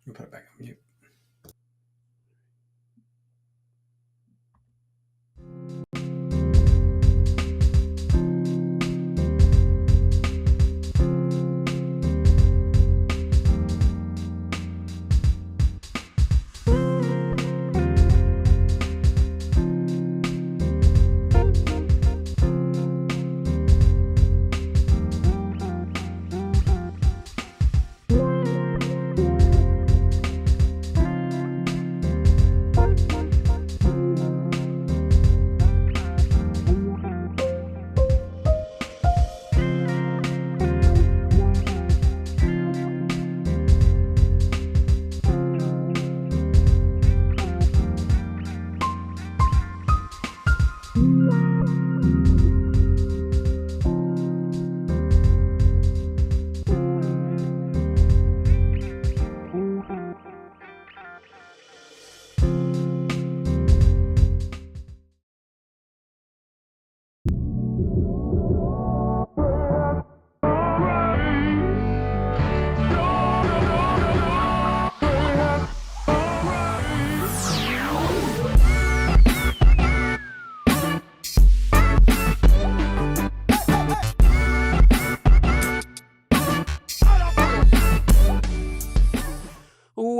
me put it back on mute.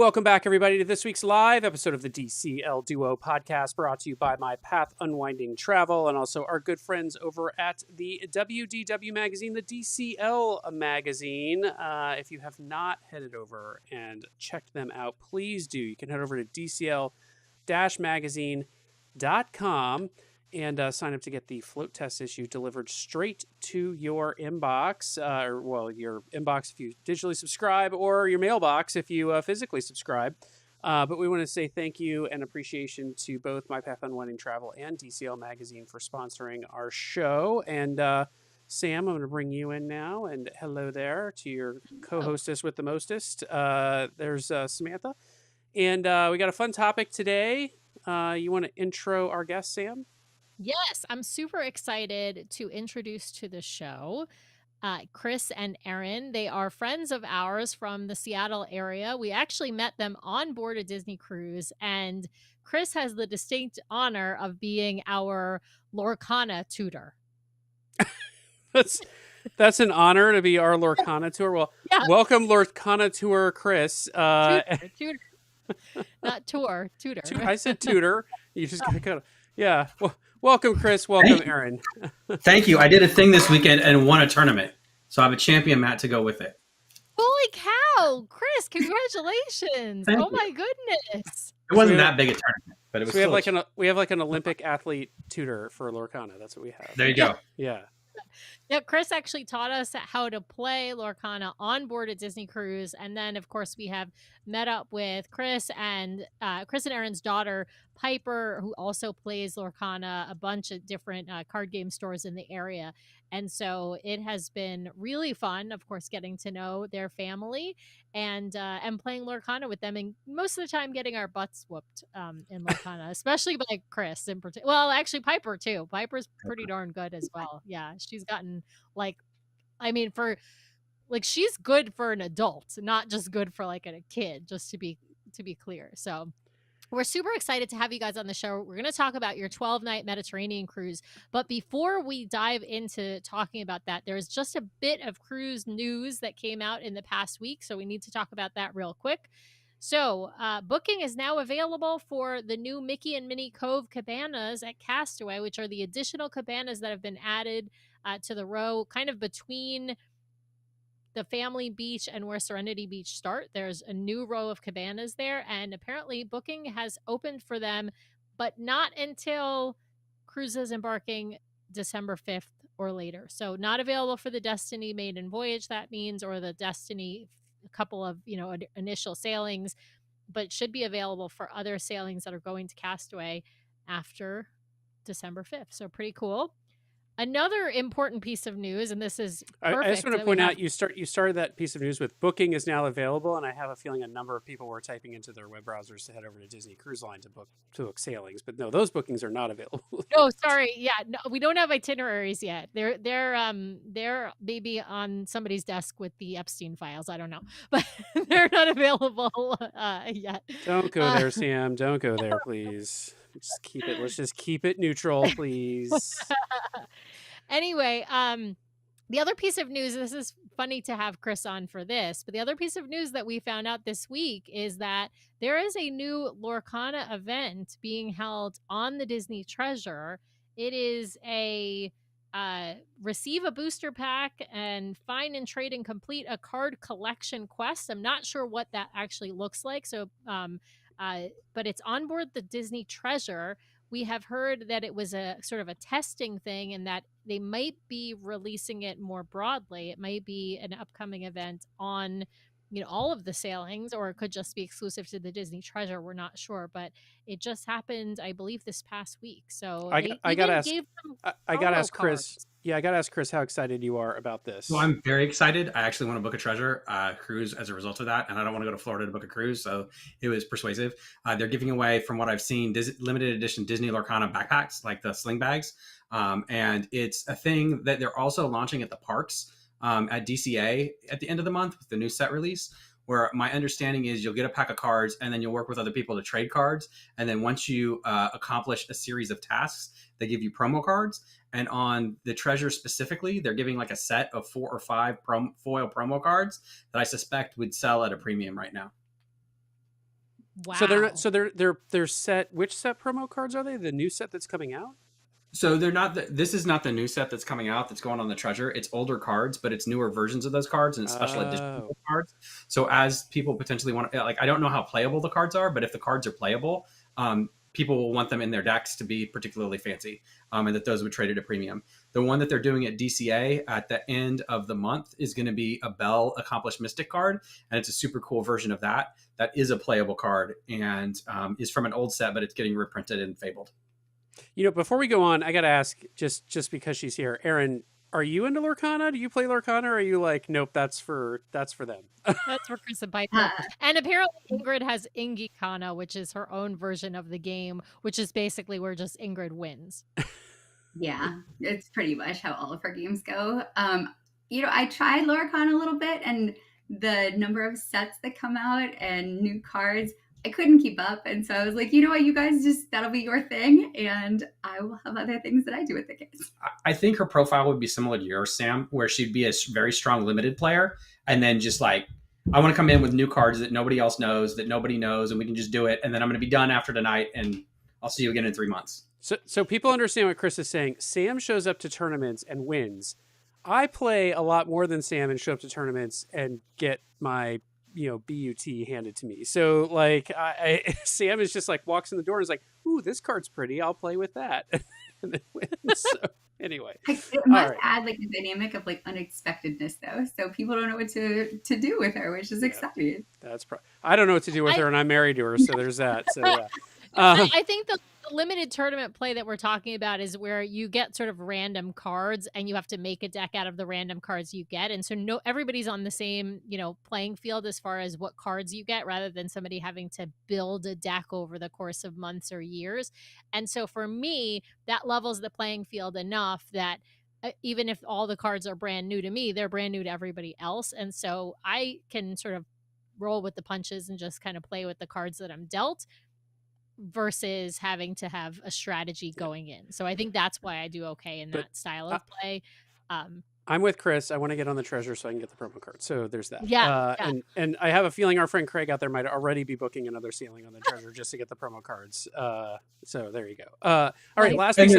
Welcome back, everybody, to this week's live episode of the DCL Duo podcast, brought to you by My Path Unwinding Travel and also our good friends over at the WDW magazine, the DCL magazine. If you have not headed over and checked them out, please do. You can head over to DCL-magazine.com and sign up to get the float test issue delivered straight to your inbox, your inbox if you digitally subscribe, or your mailbox if you physically subscribe. But we want to say thank you and appreciation to both My Path Unwinding Travel and DCL Magazine for sponsoring our show. And Sam, I'm going to bring you in now. And hello there to your co-hostess with the mostest. There's Samantha. And we got a fun topic today. You want to intro our guest, Sam? Yes, I'm super excited to introduce to the show Chris and Erin. They are friends of ours from the Seattle area. We actually met them on board a Disney cruise, and Chris has the distinct honor of being our Lorcana tutor. That's an honor to be our Lorcana tour. Well, yeah. Welcome Lorcana tour, Chris. Tutor. Not tour, tutor. I said tutor. You just gotta go. Yeah. Well, welcome, Chris. Welcome, Erin. Thank you. I did a thing this weekend and won a tournament. So I have a champion mat to go with it. Holy cow, Chris, congratulations. Oh my goodness. It wasn't that big a tournament, but it was we have like an Olympic athlete tutor for Lorcana. That's what we have. There you go. Yeah. Yeah, Chris actually taught us how to play Lorcana on board a Disney cruise. And then, of course, we have met up with Chris and Erin's daughter, Piper, who also plays Lorcana, a bunch of different card game stores in the area. And so it has been really fun, of course, getting to know their family and playing Lorcana with them. And most of the time getting our butts whooped in Lorcana, especially by Chris in particular. Well, actually, Piper, too. Piper's pretty darn good as well. Yeah, she's gotten she's good for an adult, not just good for like a kid, just to be clear. So we're super excited to have you guys on the show. We're going to talk about your 12-night Mediterranean cruise. But before we dive into talking about that, there's just a bit of cruise news that came out in the past week. So we need to talk about that real quick. So booking is now available for the new Mickey and Minnie Cove cabanas at Castaway, which are the additional cabanas that have been added to the row kind of between the Family Beach and where Serenity Beach start. There's a new row of cabanas there, and apparently booking has opened for them, but not until cruises embarking December 5th or later. So not available for the Destiny maiden voyage, that means, or the Destiny, a couple of initial sailings, but should be available for other sailings that are going to Castaway after December 5th. So pretty cool. Another important piece of news, and this is I perfect. just want to that we point have- out you started that piece of news with booking is now available, and I have a feeling a number of people were typing into their web browsers to head over to Disney Cruise Line to book sailings. But no, those bookings are not available. No, sorry. Yeah, no, we don't have itineraries yet. They're maybe on somebody's desk with the Epstein files. I don't know, but they're not available yet. Don't go there, Sam. Don't go there, please. Just keep it. Let's just keep it neutral, please. Anyway, the other piece of news, this is funny to have Chris on for this, but the other piece of news that we found out this week is that there is a new Lorcana event being held on the Disney Treasure. It is a receive a booster pack and find and trade and complete a card collection quest. I'm not sure what that actually looks like. So, but it's on board the Disney Treasure. We have heard that it was a sort of a testing thing and that they might be releasing it more broadly. It might be an upcoming event on, all of the sailings, or it could just be exclusive to the Disney Treasure. We're not sure, but it just happened, I believe, this past week. So I gotta ask. gave them I gotta promo ask Chris. cards. Yeah, I gotta ask Chris how excited you are about this. So I'm very excited. I actually want to book a treasure cruise as a result of that, and I don't want to go to Florida to book a cruise, so it was persuasive. They're giving away, from what I've seen, limited edition Disney Lorcana backpacks, like the sling bags, and it's a thing that they're also launching at the parks at DCA at the end of the month with the new set release. Where my understanding is you'll get a pack of cards and then you'll work with other people to trade cards. And then once you accomplish a series of tasks, they give you promo cards. And on the treasure specifically, they're giving like a set of 4 or 5 foil promo cards that I suspect would sell at a premium right now. Wow. So they're not. So they're set. Which set promo cards are they? The new set that's coming out. So they're not. This is not the new set that's coming out. That's going on the treasure. It's older cards, but it's newer versions of those cards and it's special edition cards. So as people potentially want to, I don't know how playable the cards are, but if the cards are playable, people will want them in their decks to be particularly fancy, and that those would trade at a premium. The one that they're doing at DCA at the end of the month is going to be a Bell Accomplished Mystic card, and it's a super cool version of that. That is a playable card and is from an old set, but it's getting reprinted and fabled. Before we go on, I got to ask, just because she's here, Erin, are you into Lorcana? Do you play Lorcana, or are you like, nope, that's for them? That's for Chris and Piper. And apparently Ingrid has Ingikana, which is her own version of the game, which is basically where just Ingrid wins. Yeah, it's pretty much how all of her games go. I tried Lorcana a little bit, and the number of sets that come out and new cards, I couldn't keep up. And so I was like, you know what, you guys that'll be your thing. And I will have other things that I do with the kids. I think her profile would be similar to yours, Sam, where she'd be a very strong limited player. And then just like, I want to come in with new cards that nobody else knows, that nobody knows, and we can just do it. And then I'm going to be done after tonight. And I'll see you again in 3 months. So people understand what Chris is saying. Sam shows up to tournaments and wins. I play a lot more than Sam and show up to tournaments and get my BUT handed to me. So like Sam is just like walks in the door and is like, ooh, this card's pretty, I'll play with that. And then wins. So anyway. It must add like a dynamic of like unexpectedness though. So people don't know what to do with her, which is exciting. That's I don't know what to do with her, and I'm married to her, so there's that. So yeah. I think the limited tournament play that we're talking about is where you get sort of random cards and you have to make a deck out of the random cards you get. And so everybody's on the same, playing field as far as what cards you get, rather than somebody having to build a deck over the course of months or years. And so for me, that levels the playing field enough that even if all the cards are brand new to me, they're brand new to everybody else. And so I can sort of roll with the punches and just kind of play with the cards that I'm dealt, versus having to have a strategy going in. So I think that's why I do okay in that style of play. I'm with Chris. I want to get on the treasure so I can get the promo card. So there's that. Yeah. And I have a feeling our friend Craig out there might already be booking another sailing on the treasure just to get the promo cards. So there you go. All right. Last piece.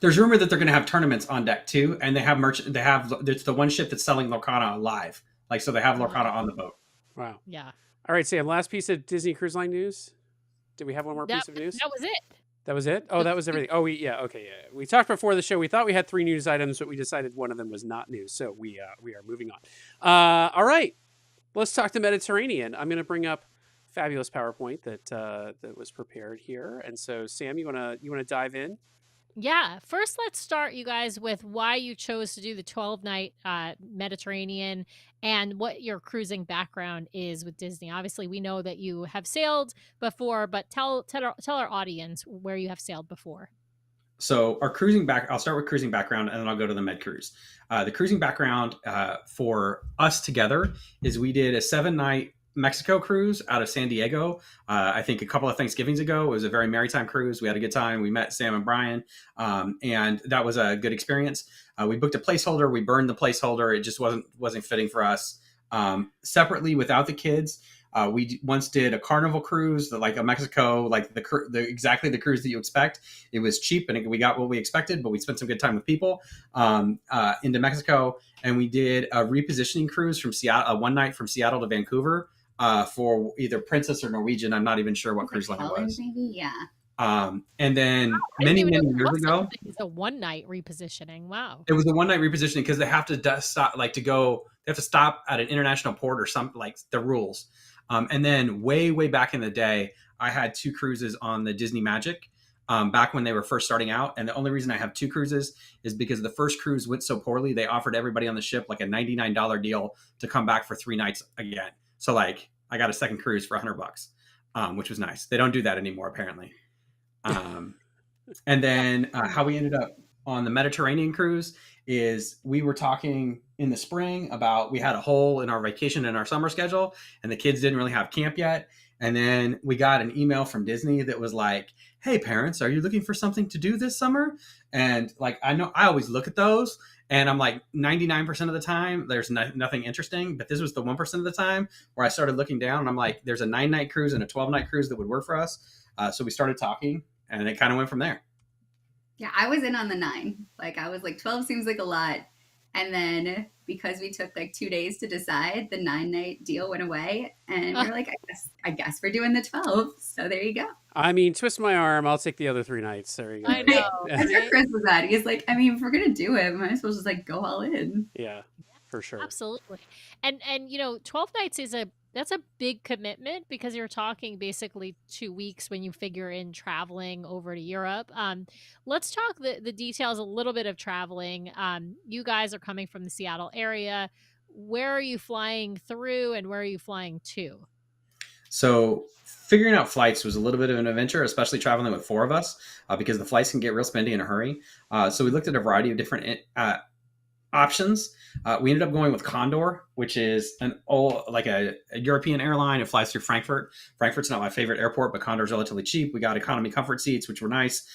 There's rumor that they're going to have tournaments on deck too, and they have it's the one ship that's selling Lorcana live. Like, so they have Lorcana on the boat. Wow. Yeah. All right, Sam. Last piece of Disney Cruise Line news. Did we have one more piece of news? That was it. That was it? Oh, that was everything. Oh, okay, yeah. We talked before the show. We thought we had 3 news items, but we decided one of them was not news. So we are moving on. All right, let's talk to Mediterranean. I'm going to bring up fabulous PowerPoint that was prepared here. And so, Sam, you wanna dive in? Yeah. First, let's start, you guys, with why you chose to do the 12-night Mediterranean and what your cruising background is with Disney. Obviously, we know that you have sailed before, but tell our audience where you have sailed before. So I'll start with cruising background and then I'll go to the med cruise. The cruising background for us together is we did a 7-night Mexico cruise out of San Diego. I think a couple of Thanksgivings ago. It was a very maritime cruise. We had a good time. We met Sam and Brian, and that was a good experience. We booked a placeholder. We burned the placeholder. It just wasn't fitting for us. Separately, without the kids, we once did a carnival cruise, like a Mexico, like exactly the cruise that you expect. It was cheap and we got what we expected, but we spent some good time with people into Mexico. And we did a repositioning cruise from Seattle, one night from Seattle to Vancouver for either Princess or Norwegian. I'm not even sure what cruise line it was. Maybe, yeah. And then I didn't many even know years there was such ago, a thing as a one-night repositioning. Wow. it was a one night repositioning because they have to stop, like to go, they have to stop at an international port or something, like the rules. And then way back in the day, I had 2 cruises on the Disney Magic back when they were first starting out. And the only reason I have 2 cruises is because the first cruise went so poorly, they offered everybody on the ship like a $99 deal to come back for 3 nights again. So like I got a second cruise for $100, which was nice. They don't do that anymore, apparently. And then how we ended up on the Mediterranean cruise is we were talking in the spring about, we had a hole in our vacation in our summer schedule and the kids didn't really have camp yet. And then we got an email from Disney that was like, hey parents, are you looking for something to do this summer? And like, I know I always look at those and I'm like 99% of the time, there's nothing interesting, but this was the 1% of the time where I started looking down and I'm like, there's a 9-night cruise and a 12-night cruise that would work for us. So we started talking and it kind of went from there. Yeah, I was in on the 9. Like I was like 12 seems like a lot. And then because we took like 2 days to decide, the 9-night deal went away. And we're like, I guess we're doing the 12. So there you go. I mean, twist my arm. I'll take the other 3 nights. There you go. I know. That's where Chris was at. He's like, I mean, if we're gonna do it, we might as well just like go all in. Yeah, for sure. Absolutely. And 12 nights that's a big commitment because you're talking basically 2 weeks when you figure in traveling over to Europe. Let's talk the details a little bit of traveling. You guys are coming from the Seattle area. Where are you flying through and where are you flying to? So figuring out flights was a little bit of an adventure, especially traveling with 4 of us, because the flights can get real spendy in a hurry. So we looked at a variety of different options. We ended up going with Condor, which is a European airline. It flies through Frankfurt. Frankfurt's not my favorite airport, but Condor's relatively cheap. We got economy comfort seats, which were nice.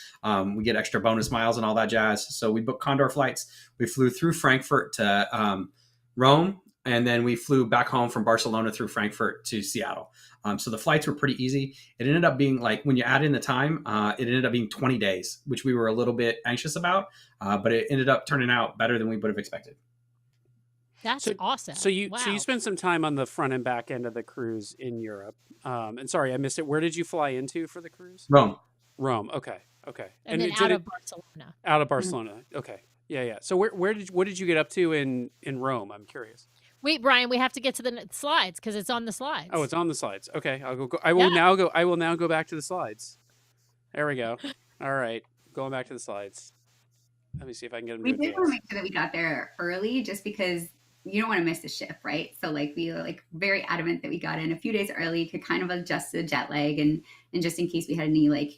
We get extra bonus miles and all that jazz. So we booked Condor flights. We flew through Frankfurt to Rome, and then we flew back home from Barcelona through Frankfurt to Seattle. So the flights were pretty easy. It ended up being like, when you add in the time, it ended up being 20 days, which we were a little bit anxious about, but it ended up turning out better than we would have expected. That's awesome. So you spent some time on the front and back end of the cruise in Europe. And sorry, I missed it. Where did you fly into for the cruise? Rome. Okay. And then out of Barcelona. Out of Barcelona. Mm-hmm. Okay. Yeah. So what did you get up to in Rome? I'm curious. Wait, Brian, we have to get to the slides because it's on the slides. Oh, it's on the slides. Okay, I'll go. I will now go back to the slides. There we go. All right, going back to the slides. Let me see if I can get them. We did want to make sure that we got there early, just because you don't want to miss the ship, right? So like we were like very adamant that we got in a few days early, could kind of adjust to the jet lag, and just in case we had any like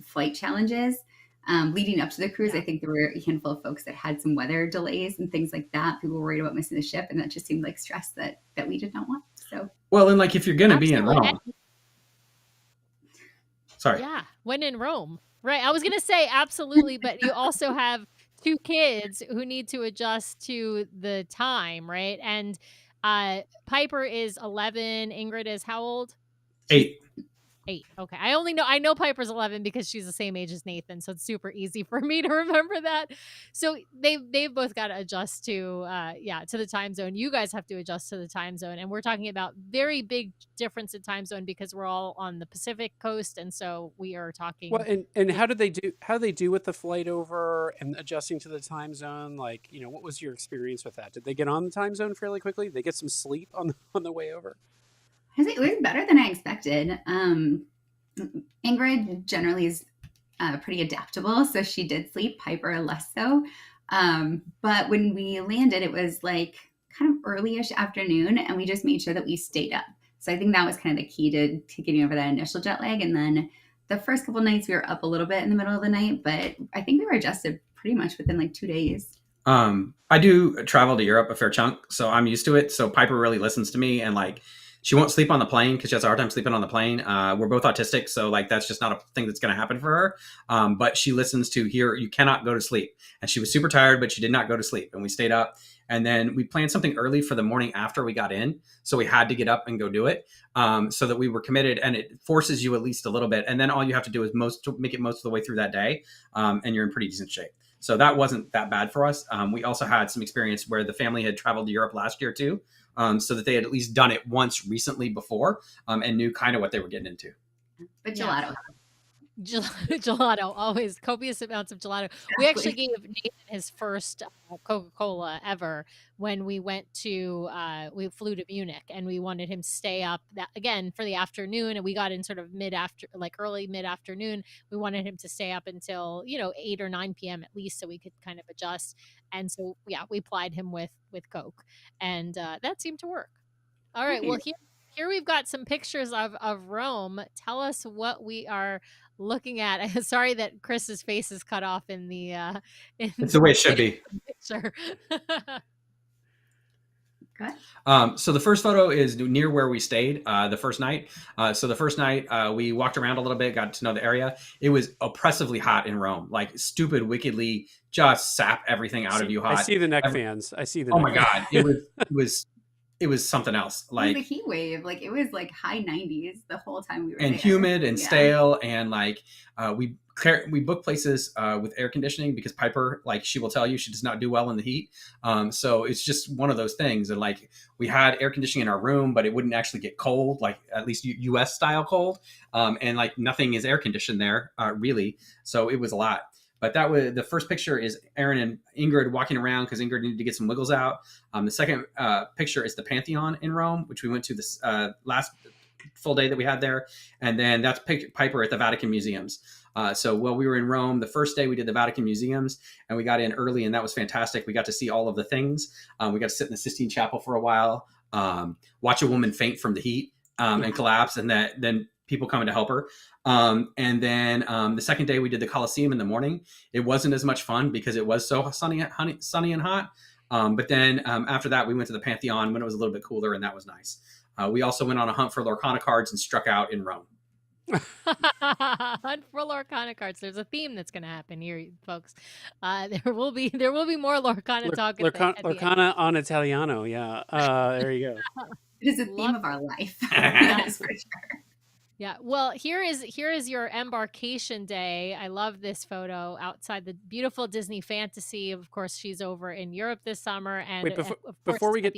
flight challenges. Leading up to the cruise, I think there were a handful of folks that had some weather delays and things like that. People were worried about missing the ship, and that just seemed like stress that we did not want. So well, and like if you're going to be in Rome, sorry, yeah, when in Rome, right? I was going to say absolutely, but you also have 2 kids who need to adjust to the time, right? And Piper is 11. Ingrid is how old? 8. 8. Okay. I know Piper's 11 because she's the same age as Nathan, so it's super easy for me to remember that. So they've both got to adjust to the time zone. You guys have to adjust to the time zone, and we're talking about very big difference in time zone because we're all on the Pacific coast, and so we are talking. Well, and how did they do with the flight over and adjusting to the time zone? Like, what was your experience with that? Did they get on the time zone fairly quickly? Did they get some sleep on the way over? It was better than I expected. Ingrid generally is pretty adaptable, so she did sleep. Piper less so. But when we landed, it was like kind of early-ish afternoon, and we just made sure that we stayed up. So I think that was kind of the key to getting over that initial jet lag. And then the first couple nights we were up a little bit in the middle of the night, but I think we were adjusted pretty much within like 2 days. I do travel to Europe a fair chunk, so I'm used to it. So Piper really listens to me, and like she won't sleep on the plane because she has a hard time sleeping on the plane. We're both autistic, so like that's just not a thing that's going to happen for her. But she listens to here. You cannot go to sleep, and she was super tired, but she did not go to sleep, and we stayed up. And then we planned something early for the morning after we got in, so we had to get up and go do it, so that we were committed. And it forces you at least a little bit, and then all you have to do is make it most of the way through that day, and you're in pretty decent shape. So that wasn't that bad for us. We also had some experience where the family had traveled to Europe last year too, so that they had at least done it once recently before, and knew kind of what they were getting into. But gelato. Gelato, always copious amounts of gelato. We actually gave Nathan his first Coca-Cola ever when we went to we flew to Munich, and we wanted him to stay up that again for the afternoon, and we got in sort of early mid-afternoon. We wanted him to stay up until 8 or 9 p.m. at least, so we could kind of adjust. And so we plied him with Coke, and that seemed to work. All right, well here we've got some pictures of Rome. Tell us what we are looking at. Sorry that Chris's face is cut off in the it's the way it should be. Picture. So the first photo is near where we stayed the first night. So the first night we walked around a little bit, got to know the area. It was oppressively hot in Rome, like stupid, wickedly just sap everything out of you hot. I see the neck fans. I see the Oh neck my God. It was something else. Like it was a heat wave. Like it was like high 90s the whole time we were and there. humid and stale. And like we book places with air conditioning because Piper, like she will tell you, she does not do well in the heat. So it's just one of those things. And like we had air conditioning in our room, but it wouldn't actually get cold, like at least US style cold. And like nothing is air conditioned there really. So it was a lot. But that was the first picture is Aaron and Ingrid walking around because Ingrid needed to get some wiggles out. The second picture is the Pantheon in Rome, which we went to this last full day that we had there. And then that's Piper at the Vatican Museums. So while we were in Rome, the first day we did the Vatican Museums, and we got in early, and that was fantastic. We got to see all of the things. We got to sit in the Sistine Chapel for a while, watch a woman faint from the heat and collapse, and then people coming to help her. And then the second day we did the Colosseum in the morning. It wasn't as much fun because it was so sunny and hot. But then after that, we went to the Pantheon when it was a little bit cooler, and that was nice. We also went on a hunt for Lorcana cards and struck out in Rome. Hunt for Lorcana cards. There's a theme that's going to happen here, folks. There will be more Lorcana talk. Lorcana on Italiano. Yeah. There you go. It is a theme of our life. That's for sure. Yeah. Well, here is your embarkation day. I love this photo outside the beautiful Disney Fantasy. Of course, she's over in Europe this summer. And wait, before we get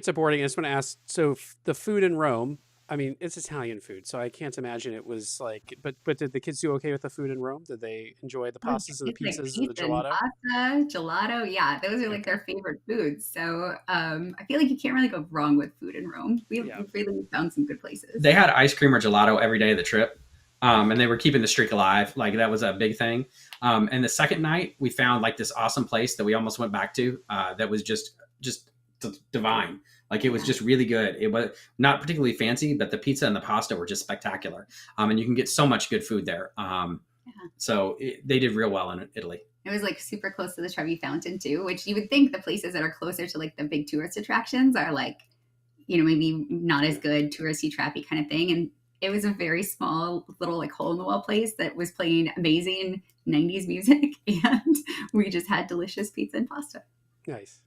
to boarding, I just want to ask. So the food in Rome. I mean, it's Italian food, so I can't imagine it was like. But did the kids do okay with the food in Rome? Did they enjoy the pastas and the pizzas and the gelato? Pasta, gelato, yeah, those are like their favorite foods. So I feel like you can't really go wrong with food in Rome. We really found some good places. They had ice cream or gelato every day of the trip, and they were keeping the streak alive. Like that was a big thing. And the second night, we found like this awesome place that we almost went back to. That was just divine. Like it was just really good. It was not particularly fancy, but the pizza and the pasta were just spectacular. And you can get so much good food there. So they did real well in Italy. It was like super close to the Trevi Fountain too, which you would think the places that are closer to like the big tourist attractions are like, maybe not as good, touristy, trappy kind of thing. And it was a very small little like hole in the wall place that was playing amazing 90s music. And we just had delicious pizza and pasta. Nice.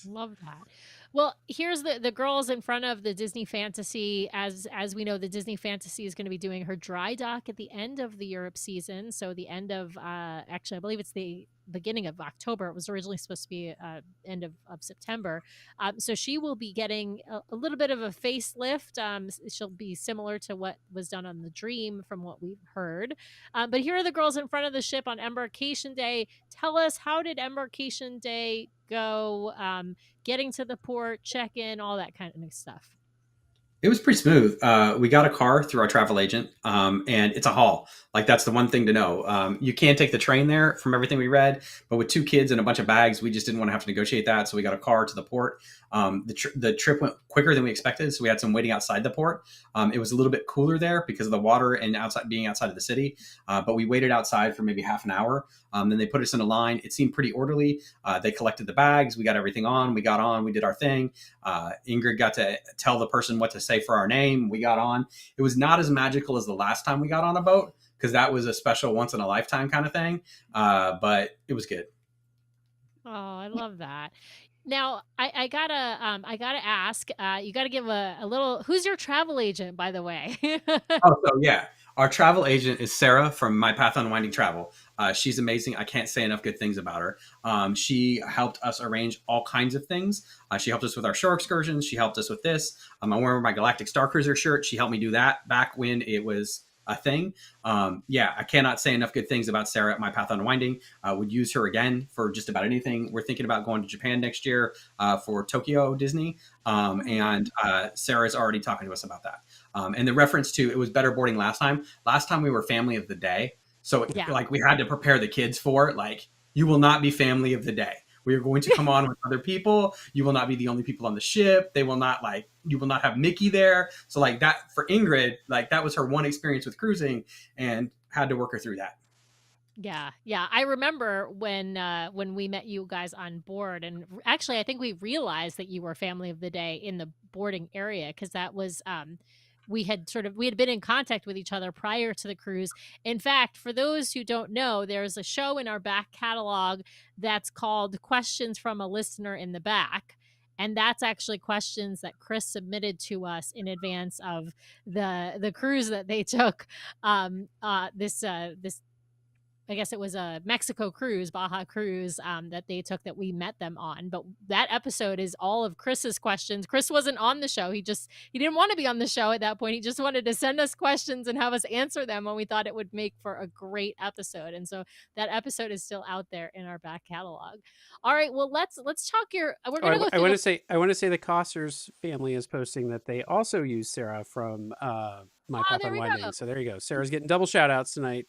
Love that. Well, here's the girls in front of the Disney Fantasy. As we know, the Disney Fantasy is going to be doing her dry dock at the end of the Europe season. So the end of, actually, I believe it's the beginning of October. It was originally supposed to be end of September. So she will be getting a little bit of a facelift. She'll be similar to what was done on the Dream from what we've heard. But here are the girls in front of the ship on Embarkation Day. Tell us, how did Embarkation Day go? Getting to the port, check-in, all that kind of stuff. It was pretty smooth. We got a car through our travel agent, and it's a haul. Like that's the one thing to know. You can take the train there, from everything we read, but with 2 kids and a bunch of bags, we just didn't want to have to negotiate that. So we got a car to the port. The trip went quicker than we expected, so we had some waiting outside the port. It was a little bit cooler there because of the water and being outside of the city. But we waited outside for maybe half an hour. Then they put us in a line. It seemed pretty orderly. They collected the bags. We got everything on. We got on. We did our thing. Ingrid got to tell the person what to say for our name. We got on. It was not as magical as the last time we got on a boat because that was a special once in a lifetime kind of thing. But it was good. Oh, I love that. Now, I gotta ask. You gotta give a little. Who's your travel agent, by the way? Oh, so yeah. Our travel agent is Sarah from My Path Unwinding Travel. She's amazing. I can't say enough good things about her. She helped us arrange all kinds of things. She helped us with our shore excursions. She helped us with this. I'm wearing my Galactic Star Cruiser shirt. She helped me do that back when it was a thing. Yeah, I cannot say enough good things about Sarah at My Path Unwinding. Would use her again for just about anything. We're thinking about going to Japan next year for Tokyo Disney. And Sarah's already talking to us about that. And the reference to it was better boarding last time. Last time we were family of the day. So Yeah. like we had to prepare the kids for it. Like you will not be family of the day. We are going to come on with other people. You will not be the only people on the ship. They will not you will not have Mickey there. So like that for Ingrid, like that was her one experience with cruising and had to work her through that. Yeah, yeah. I remember when we met you guys on board, and actually, I think we realized that you were family of the day in the boarding area because that was we had been in contact with each other prior to the cruise. In fact, for those who don't know, there's a show in our back catalog that's called Questions from a Listener in the Back. And that's actually questions that Chris submitted to us in advance of the cruise that they took. This I guess it was a Mexico cruise, Baja cruise, that they took that we met them on. But that episode is all of Chris's questions. Chris wasn't on the show. He didn't want to be on the show at that point. He just wanted to send us questions and have us answer them. And we thought it would make for a great episode. And so that episode is still out there in our back catalog. All right. Well, let's talk We're gonna go I through want to say the Cossers family is posting that they also use Sarah from My Path there we go. Unwinding. So there you go. Sarah's getting double shout outs tonight.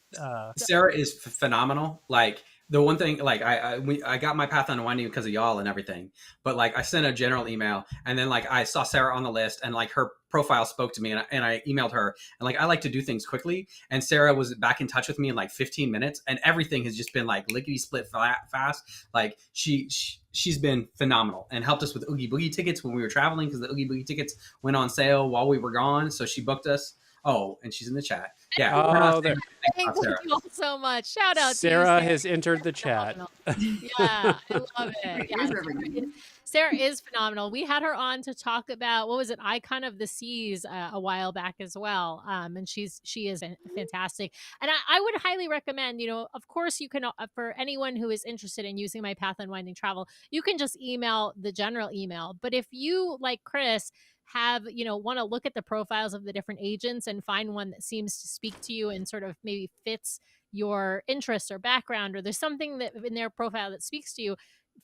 Sarah is phenomenal. Like the one thing, like I got My Path Unwinding because of y'all and everything, but like I sent a general email and then like I saw Sarah on the list and like her profile spoke to me and I emailed her and like I like to do things quickly and Sarah was back in touch with me in like 15 minutes and everything has just been like lickety split fast. Like she's been phenomenal and helped us with Oogie Boogie tickets when we were traveling because the Oogie Boogie tickets went on sale while we were gone, so she booked us. Oh, and she's in the chat. Yeah. Oh, there. Thank you all so much. Shout out Sarah to you, has entered the chat. Yeah, I love it. Yeah, Sarah is phenomenal. We had her on to talk about what was it, Icon of the Seas, a while back as well. And she is fantastic. And I would highly recommend. Of course, you can for anyone who is interested in using My Path Unwinding Travel, you can just email the general email. But if you, like Chris, want to look at the profiles of the different agents and find one that seems to speak to you and sort of maybe fits your interest or background, or there's something that in their profile that speaks to you,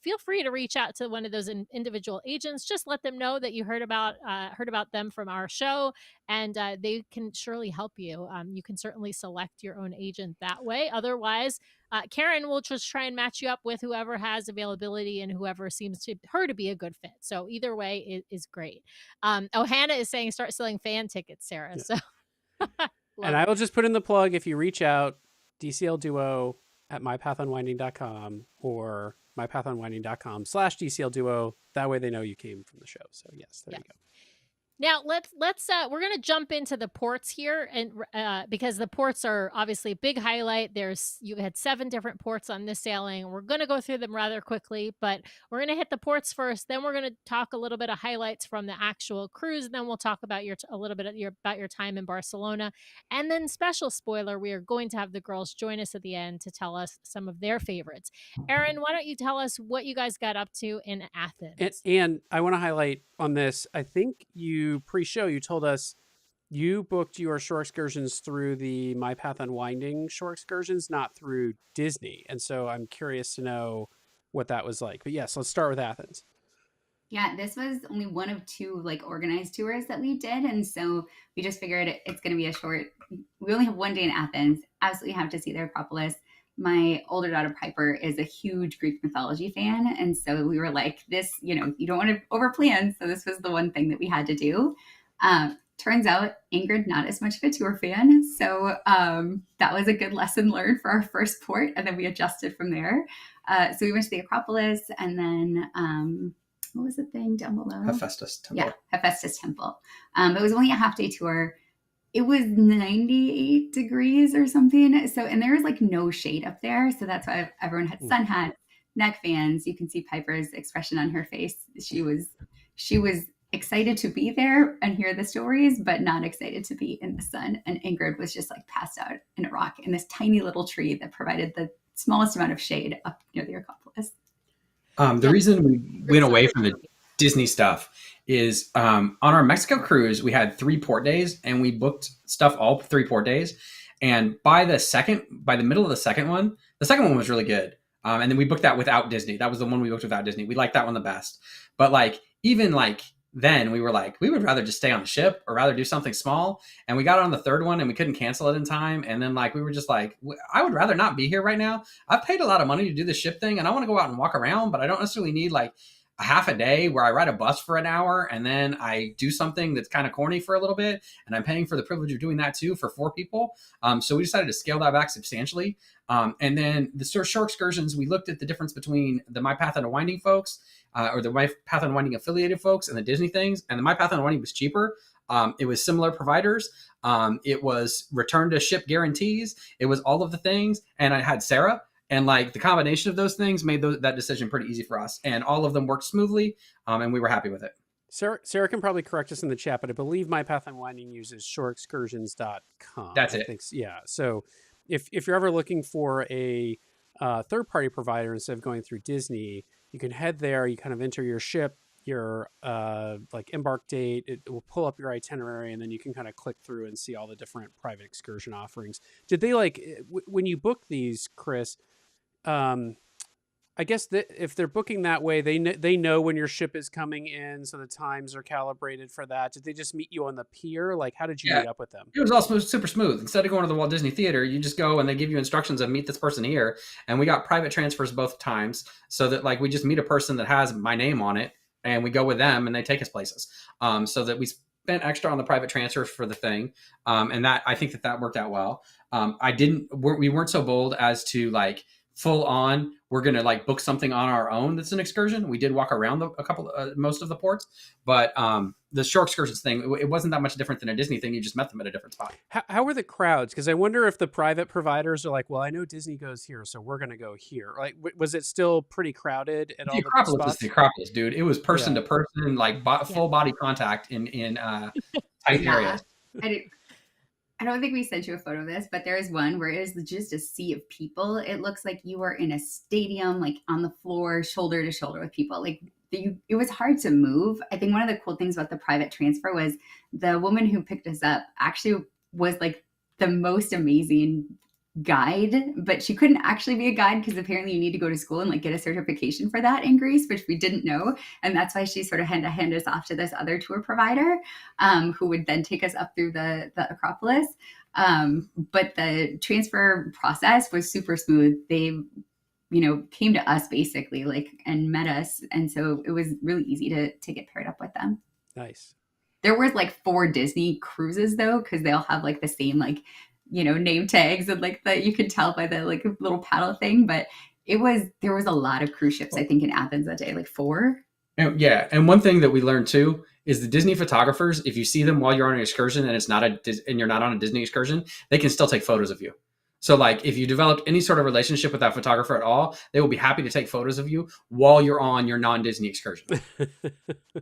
feel free to reach out to one of those individual agents. Just let them know that you heard about them from our show, and they can surely help you. You can certainly select your own agent that way. Otherwise, Karen will just try and match you up with whoever has availability and whoever seems to her to be a good fit. So either way is great. Hannah is saying start selling fan tickets, Sarah. Yeah. So and I will just put in the plug if you reach out, DCL Duo at mypathunwinding.com or mypathunwinding.com/DCL Duo. That way they know you came from the show. So yes, there you go. Now let's we're gonna jump into the ports here, and because the ports are obviously a big highlight. You had 7 different ports on this sailing. We're gonna go through them rather quickly, but we're gonna hit the ports first. Then we're gonna talk a little bit of highlights from the actual cruise. And then we'll talk about a little bit about your time in Barcelona, and then special spoiler: we are going to have the girls join us at the end to tell us some of their favorites. Erin, why don't you tell us what you guys got up to in Athens? And I want to highlight on this. I think pre-show you told us you booked your shore excursions through the My Path Unwinding shore excursions, not through Disney. And so I'm curious to know what that was like. But yes, let's start with Athens. Yeah, this was only one of two like organized tours that we did, and so we just figured it's going to be a short. We only have one day in Athens. Absolutely have to see the Acropolis. My older daughter Piper is a huge Greek mythology fan, and so we were like, "This, you don't want to overplan." So this was the one thing that we had to do. Turns out Ingrid not as much of a tour fan, so that was a good lesson learned for our first port, and then we adjusted from there. So we went to the Acropolis, and then what was the thing down below? Hephaestus Temple. Yeah, Hephaestus Temple. It was only a half day tour. It was 98 degrees or something. So, and there was like no shade up there. So that's why everyone had sun hats, neck fans. You can see Piper's expression on her face. She was excited to be there and hear the stories, but not excited to be in the sun. And Ingrid was just like passed out in a rock in this tiny little tree that provided the smallest amount of shade up near the Acropolis. The reason we went away from the Disney stuff is on our Mexico cruise, we had 3 port days and we booked stuff all 3 port days. And by the middle of the second one was really good. And then we booked that without Disney. That was the one we booked without Disney. We liked that one the best. But like, even like then we were like, we would rather just stay on the ship or rather do something small. And we got on the third one and we couldn't cancel it in time. And then like, we were just like, I would rather not be here right now. I've paid a lot of money to do the ship thing and I want to go out and walk around, but I don't necessarily need like a half a day where I ride a bus for an hour and then I do something that's kind of corny for a little bit. And I'm paying for the privilege of doing that too for 4 people. So we decided to scale that back substantially. And then the shore excursions, we looked at the difference between the My Path and Winding folks or the My Path and Winding affiliated folks and the Disney things. And the My Path and Winding was cheaper. It was similar providers. It was return to ship guarantees. It was all of the things. And I had Sarah. And like the combination of those things made that decision pretty easy for us. And all of them worked smoothly. And we were happy with it. Sarah can probably correct us in the chat, but I believe My Path and Winding uses shoreexcursions.com. That's it. Yeah. So if you're ever looking for a third-party provider instead of going through Disney, you can head there. You kind of enter your ship, your like embark date. It will pull up your itinerary, and then you can kind of click through and see all the different private excursion offerings. Did they like when you book these, Chris? I guess that if they're booking that way, they know when your ship is coming in, so the times are calibrated for that. Did they just meet you on the pier? Like, how did you meet up with them? It was all super smooth. Instead of going to the Walt Disney Theater, you just go and they give you instructions of meet this person here. And we got private transfers both times, so that like we just meet a person that has my name on it, and we go with them, and they take us places. So that we spent extra on the private transfers for the thing, and that I think that worked out well. We weren't so bold as to like full on, we're going to like book something on our own that's an excursion. We did walk around most of the ports, but the shore excursions thing, it wasn't that much different than a Disney thing. You just met them at a different spot. How were the crowds? Because I wonder if the private providers are like, well, I know Disney goes here, so we're going to go here. Like, was it still pretty crowded at all the spots? Was the Acropolis, dude. It was person to person, like full body contact in tight areas. I don't think we sent you a photo of this, but there is one where it is just a sea of people. It looks like you are in a stadium, like on the floor, shoulder to shoulder with people. Like it was hard to move. I think one of the cool things about the private transfer was the woman who picked us up actually was like the most amazing guide, but she couldn't actually be a guide because apparently you need to go to school and like get a certification for that in Greece, which we didn't know. And that's why she sort of had to hand us off to this other tour provider who would then take us up through the Acropolis. But the transfer process was super smooth. They came to us basically like and met us. And so it was really easy to get paired up with them. Nice. There were like 4 Disney cruises though, because they all have like the same like name tags and like that you could tell by the like little paddle thing. But there was a lot of cruise ships, I think, in Athens that day, like 4. Yeah. And one thing that we learned too is the Disney photographers, if you see them while you're on an excursion and you're not on a Disney excursion, they can still take photos of you. So like if you developed any sort of relationship with that photographer at all, they will be happy to take photos of you while you're on your non-Disney excursion.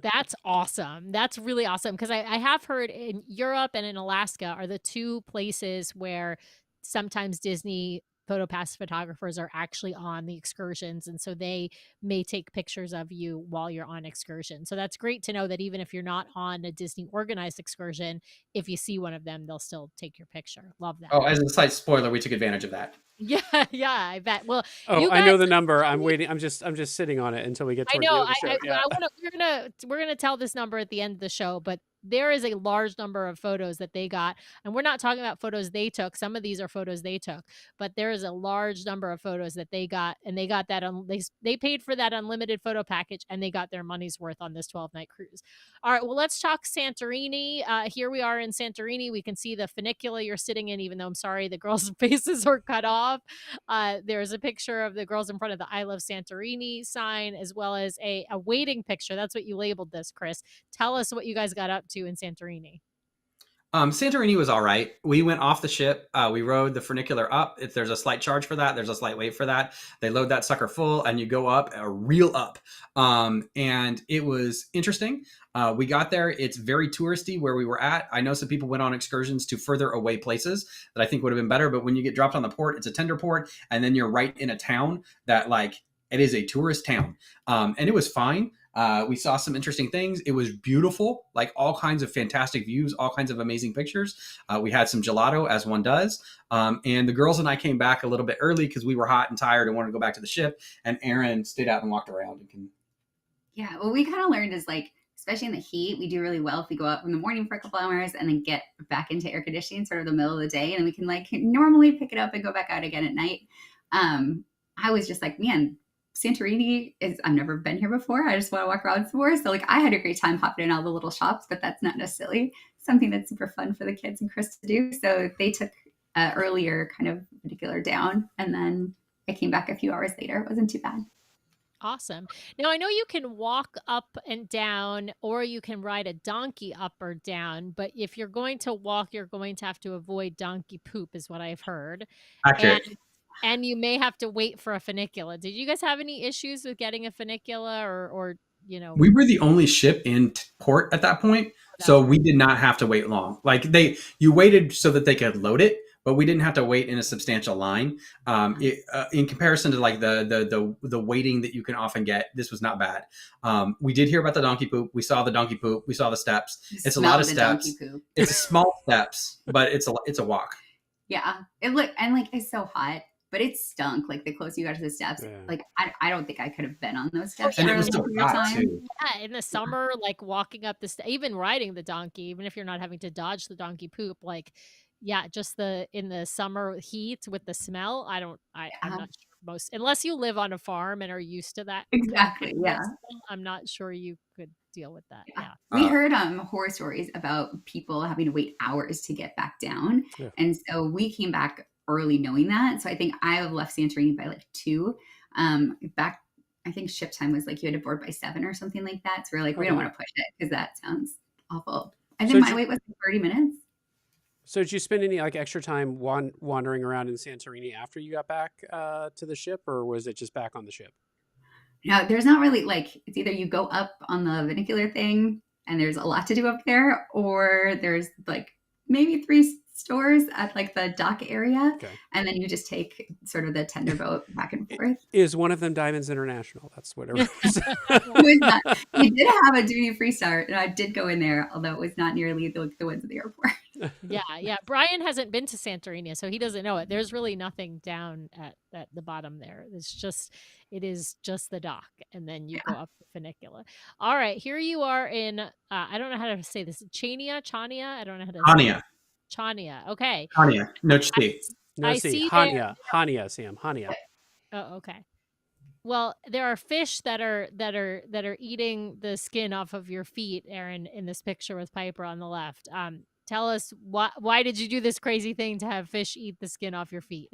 That's awesome. That's really awesome. Because I have heard in Europe and in Alaska are the 2 places where sometimes Disney PhotoPass photographers are actually on the excursions, and so they may take pictures of you while you're on excursion. So that's great to know that even if you're not on a Disney organized excursion, if you see one of them, they'll still take your picture. Love that. Oh, as a slight spoiler, we took advantage of that. Yeah, yeah, I bet. Well, Oh, you I guys, know the number. I'm waiting. I'm just sitting on it until we get I toward the know. end of the show. Yeah. I want to. We're gonna tell this number at the end of the show, but there is a large number of photos that they got, and we're not talking about photos they took. Some of these are photos they took, but there is a large number of photos that they got, and they got that on. They paid for that unlimited photo package, and they got their money's worth on this 12-night cruise. All right, well, let's talk Santorini. Here we are in Santorini. We can see the funicular you're sitting in, even though I'm sorry the girls' faces are cut off. There's a picture of the girls in front of the I Love Santorini sign, as well as a waiting picture. That's what you labeled this, Chris. Tell us what you guys got up to in Santorini. Santorini was all right. We went off the ship. We rode the funicular up. If there's a slight charge for that, there's a slight wait for that. They load that sucker full, and you go up, real up. And it was interesting. We got there. It's very touristy where we were at. I know some people went on excursions to further away places that I think would have been better. But when you get dropped on the port, it's a tender port, and then you're right in a town that, like, it is a tourist town. And it was fine. We saw some interesting things. It was beautiful, like all kinds of fantastic views, all kinds of amazing pictures. We had some gelato, as one does. And the girls and I came back a little bit early because we were hot and tired and wanted to go back to the ship. And Aaron stayed out and walked around. Yeah, what we kind of learned is, like, especially in the heat, we do really well if we go out in the morning for a couple hours and then get back into air conditioning sort of the middle of the day. And then we can, like, normally pick it up and go back out again at night. I was just like, man, Santorini I've never been here before. I just want to walk around some more. So, like, I had a great time popping in all the little shops, but that's not necessarily something that's super fun for the kids and Chris to do. So they took earlier kind of funicular down, and then I came back a few hours later. It wasn't too bad. Awesome. Now, I know you can walk up and down, or you can ride a donkey up or down, but if you're going to walk, you're going to have to avoid donkey poop, is what I've heard. Accurate. And you may have to wait for a funicular. Did you guys have any issues with getting a funicular, or you know? We were the only ship in port at that point, so we did not have to wait long. Like, you waited so that they could load it, but we didn't have to wait in a substantial line. In comparison to, like, the waiting that you can often get, this was not bad. We did hear about the donkey poop. We saw the donkey poop. We saw the steps. It's a lot of steps. It's a small steps, but it's a walk. Yeah, it's so hot. But it stunk. Like, the closer you got to the steps, like, I don't think I could have been on those steps. And it was so hot too. Yeah, in the summer, like walking up even riding the donkey, even if you're not having to dodge the donkey poop, like, yeah, just in the summer heat with the smell. I'm not sure unless you live on a farm and are used to that. Exactly. Yeah. I'm not sure you could deal with that. Yeah. We heard horror stories about people having to wait hours to get back down. Yeah. And so we came back early knowing that. So I think I left Santorini by like 2. Back, I think ship time was like you had to board by 7 or something like that. So we're like, we don't want to push it because that sounds awful. I think my wait was 30 minutes. So did you spend any, like, extra time wandering around in Santorini after you got back to the ship, or was it just back on the ship? No, there's not really, like, it's either you go up on the funicular thing and there's a lot to do up there, or there's like maybe 3 stores at, like, the dock area. Okay. And then you just take sort of the tender boat back and forth. Is one of them Diamonds International? That's what it was. We did have a duty-free start, and I did go in there, although it was not nearly the ones at the airport. Yeah. Brian hasn't been to Santorini, so he doesn't know it. There's really nothing down at the bottom there. It is just the dock, and then you go up the funicular. All right, here you are in, I don't know how to say this, Chania? I don't know how to say it. Chania. Okay. Chania. No C. No C. Hania, Sam. Hania. Oh, okay. Well, there are fish that are eating the skin off of your feet, Aaron, in this picture with Piper on the left. Tell us why did you do this crazy thing to have fish eat the skin off your feet?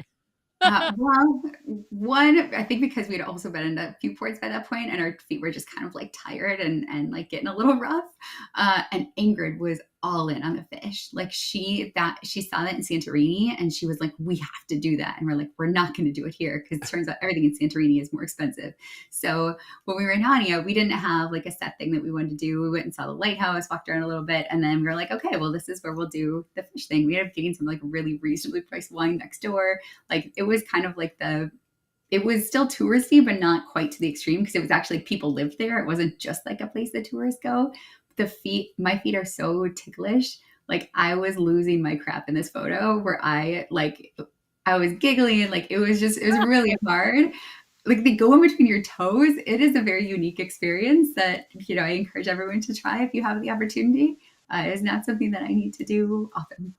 Well, one, I think because we had also been in a few ports by that point, and our feet were just kind of like tired and like getting a little rough. And Ingrid was all in on the fish. Like she saw that in Santorini and she was like, we have to do that. And we're like, we're not going to do it here because it turns out everything in Santorini is more expensive. So when we were in Hania, we didn't have like a set thing that we wanted to do. We went and saw the lighthouse, walked around a little bit, and then we were like, okay, well, this is where we'll do the fish thing. We ended up getting some like really reasonably priced wine next door. Like it was kind of like it was still touristy, but not quite to the extreme because it was actually people lived there. It wasn't just like a place that tourists go. My feet are so ticklish. Like I was losing my crap in this photo where I was giggling. Like it was really hard. Like they go in between your toes. It is a very unique experience that, I encourage everyone to try if you have the opportunity. It's not something that I need to do often.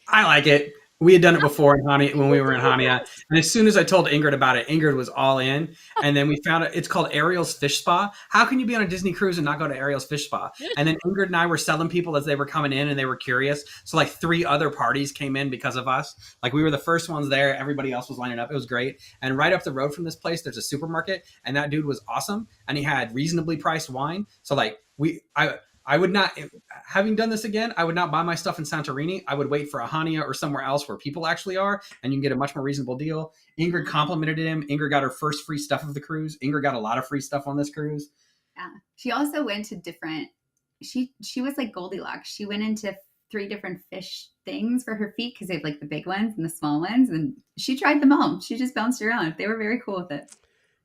I like it. We had done it before in Hania when we were in Hania. And as soon as I told Ingrid about it, Ingrid was all in. And then we found it's called Ariel's Fish Spa. How can you be on a Disney cruise and not go to Ariel's Fish Spa? And then Ingrid and I were selling people as they were coming in and they were curious. So like 3 other parties came in because of us. Like we were the first ones there. Everybody else was lining up. It was great. And right up the road from this place, there's a supermarket. And that dude was awesome. And he had reasonably priced wine. So like I would not, having done this again, I would not buy my stuff in Santorini. I would wait for a Hania or somewhere else where people actually are, and you can get a much more reasonable deal. Ingrid complimented him. Ingrid got her first free stuff of the cruise. Ingrid got a lot of free stuff on this cruise. Yeah. She also went to different, she was like Goldilocks. She went into 3 different fish things for her feet because they have like the big ones and the small ones. And she tried them all. She just bounced around. They were very cool with it.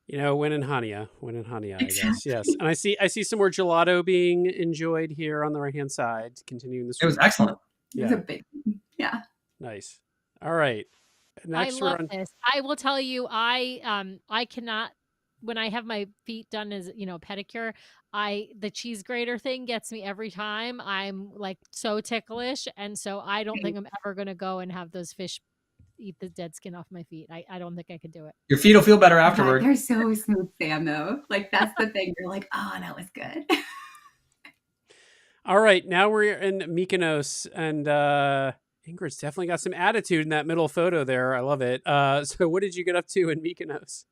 When in Hania, I guess. Yes. And I see some more gelato being enjoyed here on the right-hand side, continuing this. It was excellent. Yeah. It was a big, yeah. Nice. All right. Next I love this. I will tell you, I cannot, when I have my feet done as, pedicure, the cheese grater thing gets me every time. I'm like so ticklish. And so I don't think I'm ever going to go and have those fish eat the dead skin off my feet. I don't think I could do it. Your feet will feel better afterward. They're so smooth, Sam, though. Like that's the thing. You're like, oh, that was good. All right, now we're in Mykonos, and Ingrid's definitely got some attitude in that middle photo there. I love it. So what did you get up to in Mykonos?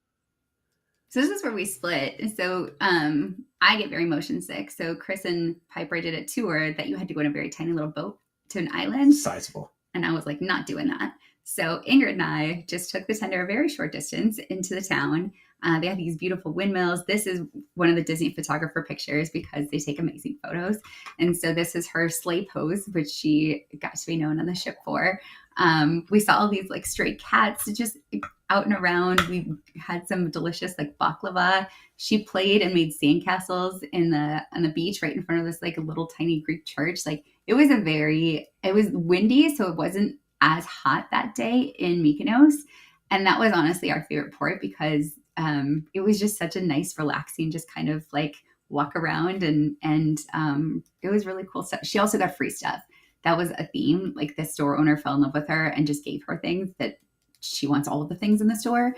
So this is where we split. So I get very motion sick. So Chris and Piper did a tour that you had to go in a very tiny little boat to an island. Sizable. And I was like, not doing that. So Ingrid and I just took the tender a very short distance into the town. They have these beautiful windmills. This is one of the Disney photographer pictures because they take amazing photos. And so this is her sleigh pose, which she got to be known on the ship for. We saw all these like stray cats just out and around. We had some delicious like baklava. She played and made sandcastles on the beach right in front of this like little tiny Greek church. Like it was windy, so it wasn't as hot that day in Mykonos. And that was honestly our favorite port because it was just such a nice, relaxing, just kind of like walk around and it was really cool stuff. She also got free stuff. That was a theme. Like the store owner fell in love with her and just gave her things that she wants all of the things in the store,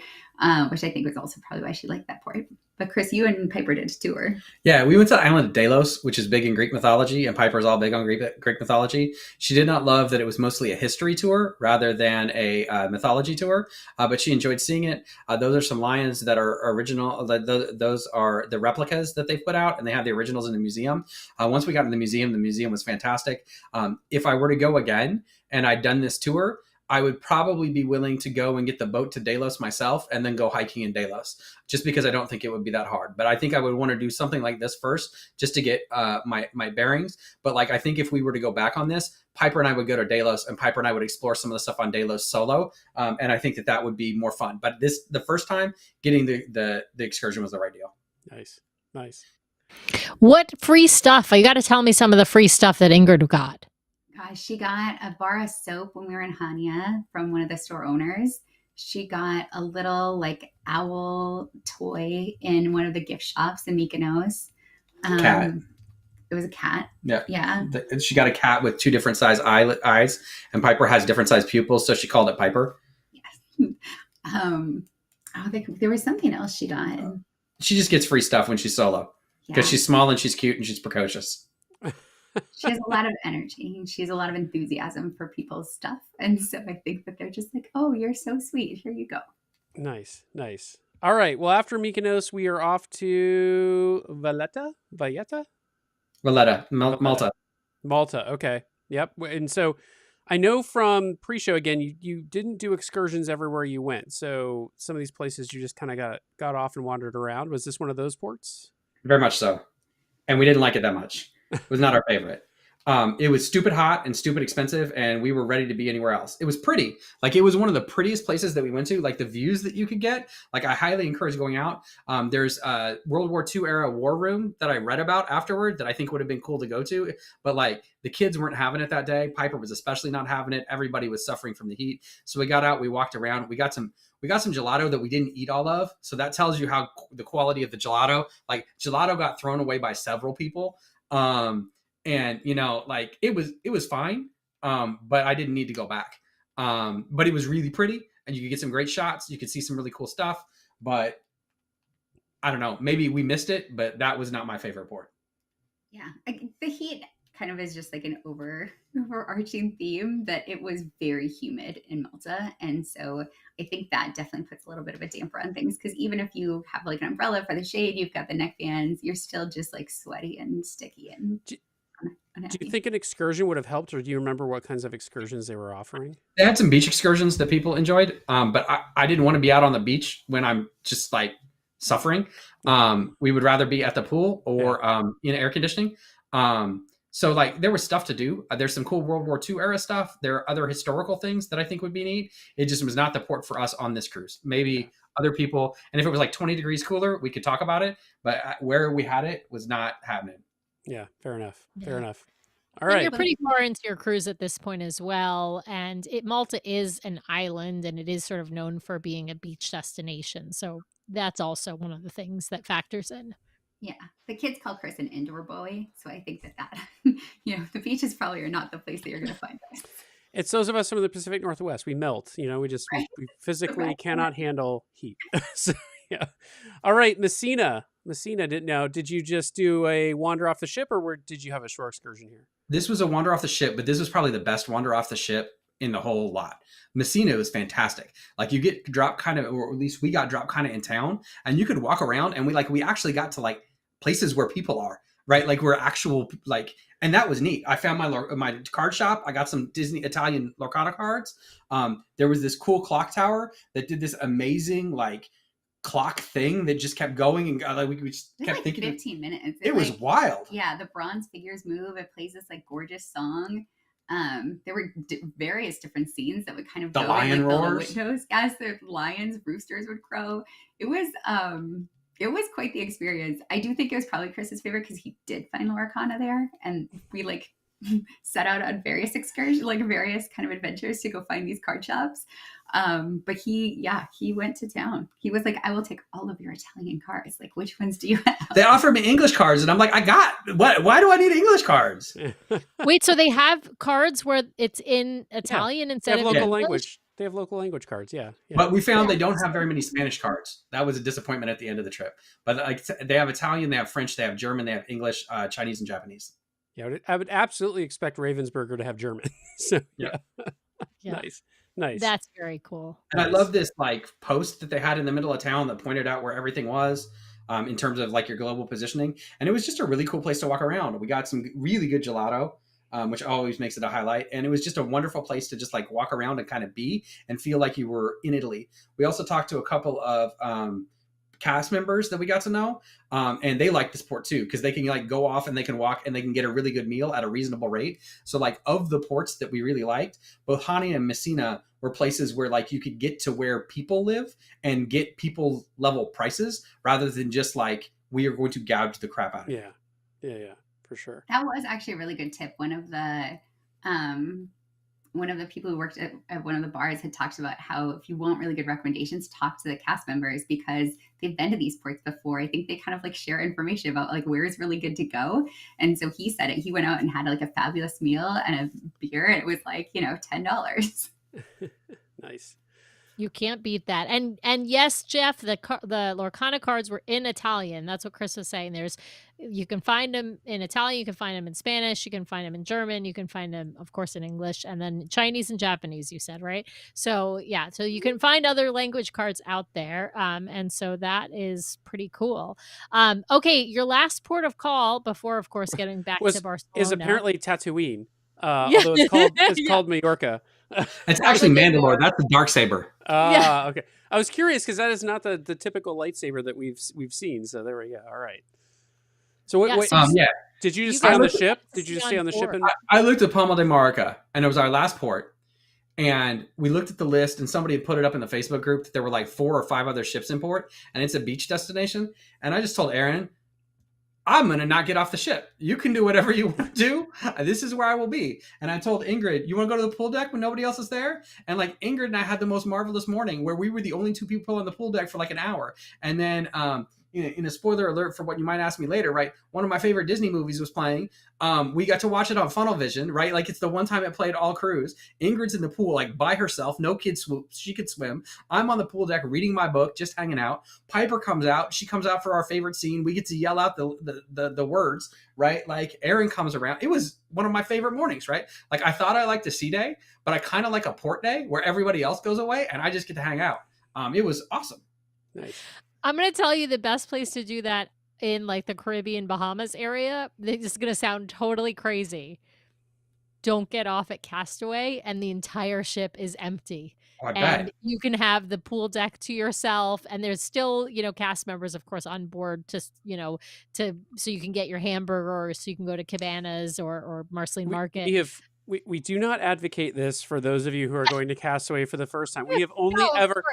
which I think was also probably why she liked that port. But Chris, you and Piper did a tour. Yeah, we went to the island of Delos, which is big in Greek mythology, and Piper's all big on Greek mythology. She did not love that it was mostly a history tour rather than a mythology tour, but she enjoyed seeing it. Those are some lions that are original. Those are the replicas that they've put out, and they have the originals in the museum. Once we got in the museum was fantastic. If I were to go again and I'd done this tour, I would probably be willing to go and get the boat to Delos myself and then go hiking in Delos, just because I don't think it would be that hard. But I think I would want to do something like this first just to get my bearings. But like, I think if we were to go back on this, Piper and I would go to Delos and Piper and I would explore some of the stuff on Delos solo. And I think that would be more fun. But the first time getting the excursion was the right deal. Nice. What free stuff? You got to tell me some of the free stuff that Ingrid got. Gosh, she got a bar of soap when we were in Hania from one of the store owners. She got a little like owl toy in one of the gift shops in Mykonos. Cat. It was a cat. Yeah. She got a cat with 2 different size eyes, and Piper has different size pupils, so she called it Piper. Yes. There was something else she got. She just gets free stuff when she's solo because she's small and she's cute and she's precocious. She has a lot of energy. She has a lot of enthusiasm for people's stuff. And so I think that they're just like, oh, you're so sweet. Here you go. Nice. All right. Well, after Mykonos, we are off to Valletta, Malta. Malta. Okay. Yep. And so I know from pre-show again, you didn't do excursions everywhere you went. So some of these places you just kind of got off and wandered around. Was this one of those ports? Very much so. And we didn't like it that much. It was not our favorite. It was stupid hot and stupid expensive, and we were ready to be anywhere else. It was pretty. Like, it was one of the prettiest places that we went to. Like, the views that you could get. Like, I highly encourage going out. There's a World War II era war room that I read about afterward that I think would have been cool to go to. But, like, the kids weren't having it that day. Piper was especially not having it. Everybody was suffering from the heat. So we got out. We walked around. We got some gelato that we didn't eat all of. So that tells you how the quality of the gelato. Like, gelato got thrown away by several people. And like, it was fine. But I didn't need to go back. But it was really pretty, and you could get some great shots. You could see some really cool stuff, but I don't know, maybe we missed it, but that was not my favorite port. Yeah. The heat kind of is just like an overarching theme, that it was very humid in Malta. And so I think that definitely puts a little bit of a damper on things, because even if you have like an umbrella for the shade, you've got the neck fans, you're still just like sweaty and sticky and unhappy. Do you think an excursion would have helped, or do you remember what kinds of excursions they were offering? They had some beach excursions that people enjoyed, but I didn't want to be out on the beach when I'm just like suffering. We would rather be at the pool or in air conditioning. So like, there was stuff to do. There's some cool World War II era stuff. There are other historical things that I think would be neat. It just was not the port for us on this cruise. Maybe other people, and if it was like 20 degrees cooler, we could talk about it. But where we had it was not happening. Yeah, fair enough. Yeah. Fair enough. All And right. you're pretty far into your cruise at this point as well. And Malta is an island, and it is sort of known for being a beach destination. So that's also one of the things that factors in. Yeah. The kids call Chris an indoor boy. So I think that, the beaches probably are not the place that you're going to find us. It's those of us from the Pacific Northwest. We melt, we just we physically Right. cannot handle heat. So, yeah. All right, Messina, did you just do a wander off the ship, or did you have a shore excursion here? This was a wander off the ship, but this was probably the best wander off the ship in the whole lot. Messina was fantastic. Like, you get dropped kind of, or at least we got dropped kind of in town, and you could walk around, and we actually got to like places where people are, right? Like, we're actual, like, and that was neat. I found my card shop. I got some Disney Italian Lorcana cards. There was this cool clock tower that did this amazing like clock thing that just kept going, and like, we just It's kept like thinking 15 minutes. it was wild. Yeah, the bronze figures move. It plays this like gorgeous song. There were various different scenes that would kind of The go lion in, like, roars. the windows as the lions, roosters would crow. It was quite the experience. I do think it was probably Chris's favorite, because he did find Lorcana there, and we like set out on various excursions, like various kind of adventures to go find these card shops. But he went to town. He was like, I will take all of your Italian cards. Like, which ones do you have? They offered me English cards, and I'm like, I got what? Why do I need English cards? Wait, so they have cards where it's in Italian They instead have of local English? language. They have local language cards. Yeah. But we found they don't have very many Spanish cards. That was a disappointment at the end of the trip. But like, they have Italian, they have French, they have German, they have English, Chinese, and Japanese. Yeah, I would absolutely expect Ravensburger to have German. So Yeah. Yeah. Nice. That's very cool. And I love this like post that they had in the middle of town that pointed out where everything was, in terms of like your global positioning. And it was just a really cool place to walk around. We got some really good gelato, which always makes it a highlight. And it was just a wonderful place to just like walk around and kind of be and feel like you were in Italy. We also talked to a couple of cast members that we got to know, and they like this port too, because they can like go off and they can walk and they can get a really good meal at a reasonable rate. So like, of the ports that we really liked, both Hania and Messina were places where like you could get to where people live and get people level prices, rather than just like, we are going to gouge the crap out of you. Yeah, for sure. That was actually a really good tip. One of the people who worked at one of the bars had talked about how, if you want really good recommendations, talk to the cast members, because they've been to these ports before. I think they kind of like share information about like where is really good to go. And so he said it. He went out and had like a fabulous meal and a beer, and it was like, $10. Nice. You can't beat that. And yes, Jeff, the Lorcana cards were in Italian. That's what Chris was saying. You can find them in Italian, you can find them in Spanish, you can find them in German, you can find them, of course, in English, and then Chinese and Japanese, you said, right? So yeah, so you can find other language cards out there. And so that is pretty cool. Okay, your last port of call before, of course, getting back to is Barcelona. apparently Tatooine. Yeah. Although it's called Yeah. called Majorca. It's actually Mandalore. That's the dark saber. Yeah. Okay. I was curious because that is not the typical lightsaber that we've seen. So there we go. All right. So what? Yeah, wait, so Yeah, did you just you stay guys on the looked ship? at Did you just on stay on the ship? board. And I looked at Palma de Mallorca, and it was our last port. And we looked at the list, and somebody had put it up in the Facebook group that there were like 4 or 5 other ships in port, and it's a beach destination. And I just told Aaron, I'm going to not get off the ship. You can do whatever you want to do. This is where I will be. And I told Ingrid, you want to go to the pool deck when nobody else is there? And like Ingrid and I had the most marvelous morning where we were the only 2 people on the pool deck for like an hour. And then, in a spoiler alert for what you might ask me later, right? One of my favorite Disney movies was playing. We got to watch it on Funnel Vision, right? Like it's the one time it played all cruise. Ingrid's in the pool, like by herself, no kid swoops. She could swim. I'm on the pool deck reading my book, just hanging out. Piper comes out. She comes out for our favorite scene. We get to yell out the words, right? Like Aaron comes around. It was one of my favorite mornings, right? Like I thought I liked a sea day, but I kind of like a port day where everybody else goes away and I just get to hang out. It was awesome. nice. I'm going to tell you the best place to do that in like the Caribbean Bahamas area. This is going to sound totally crazy. Don't get off at Castaway and the entire ship is empty. Oh, I And bet. you can have the pool deck to yourself. And there's still, cast members, of course, on board so you can get your hamburger or so you can go to Cabanas or Marceline Market. We do not advocate this for those of you who are going to Castaway for the first time. We have only No, of course.